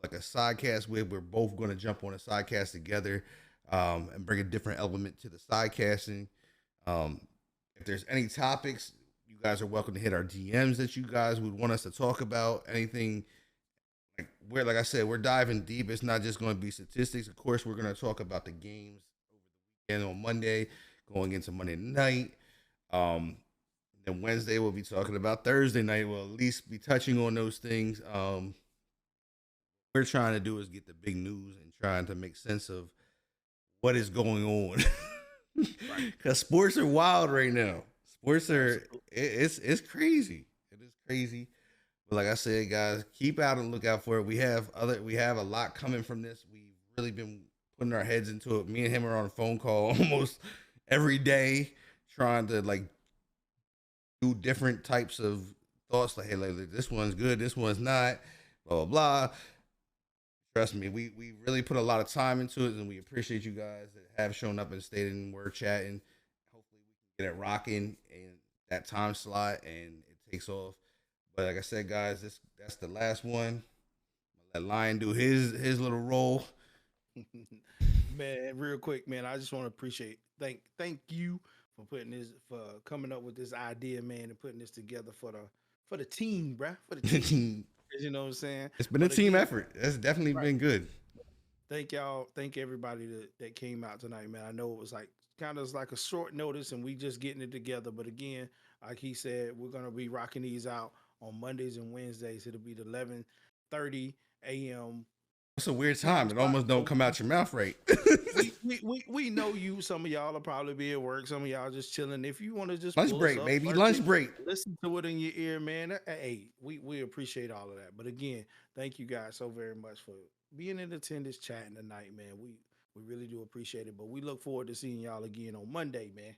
like a sidecast with, we're both going to jump on a sidecast together. And bring a different element to the sidecasting. If there's any topics, you guys are welcome to hit our DMs that you guys would want us to talk about. Anything, like I said, we're diving deep. It's not just going to be statistics. Of course, we're going to talk about the games over the weekend on Monday, going into Monday night. Then Wednesday we'll be talking about Thursday night. We'll at least be touching on those things. We're trying to do is get the big news and trying to make sense of what is going on. Because sports are wild right now. Sports are it's crazy. It is crazy. But like I said, guys, keep out and look out for it. We have a lot coming from this. We've really been putting our heads into it. Me and him are on a phone call almost every day, trying to like do different types of thoughts. Like, hey, like this one's good, this one's not. Blah blah blah. Trust me, we really put a lot of time into it, and we appreciate you guys that have shown up and stayed in. We're chatting. Hopefully, we can get it rocking in that time slot, and it takes off. But like I said, guys, that's the last one. Let Lion do his little role. Man, real quick, man, I just want to appreciate thank you for coming up with this idea, man, and putting this together for the team, bruh. For the team. You know what I'm saying? It's been a team effort. It's definitely been good. Thank y'all. Thank everybody that came out tonight, man. I know it was like kind of like a short notice and we just getting it together. But again, like he said, we're going to be rocking these out on Mondays and Wednesdays. It'll be the 11:30 a.m. It's a weird time. It almost don't come out your mouth right. we know you. Some of y'all will probably be at work. Some of y'all just chilling. If you want to just lunch break, baby, lunch break. Listen to it in your ear, man. Hey, we appreciate all of that. But again, thank you guys so very much for being in attendance, chatting tonight, man. We really do appreciate it. But we look forward to seeing y'all again on Monday, man.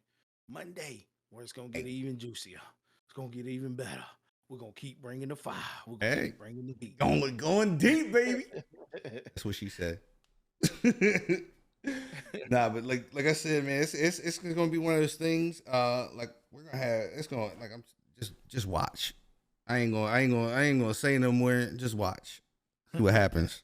Monday, where it's gonna get even juicier. It's gonna get even better. We're gonna keep bringing the fire. We're gonna keep bringing the heat. Going deep, baby. That's what she said. Nah, but like I said, man, it's gonna be one of those things. Like we're gonna have. It's gonna like I'm just watch. I ain't gonna say no more. Just watch. See what happens.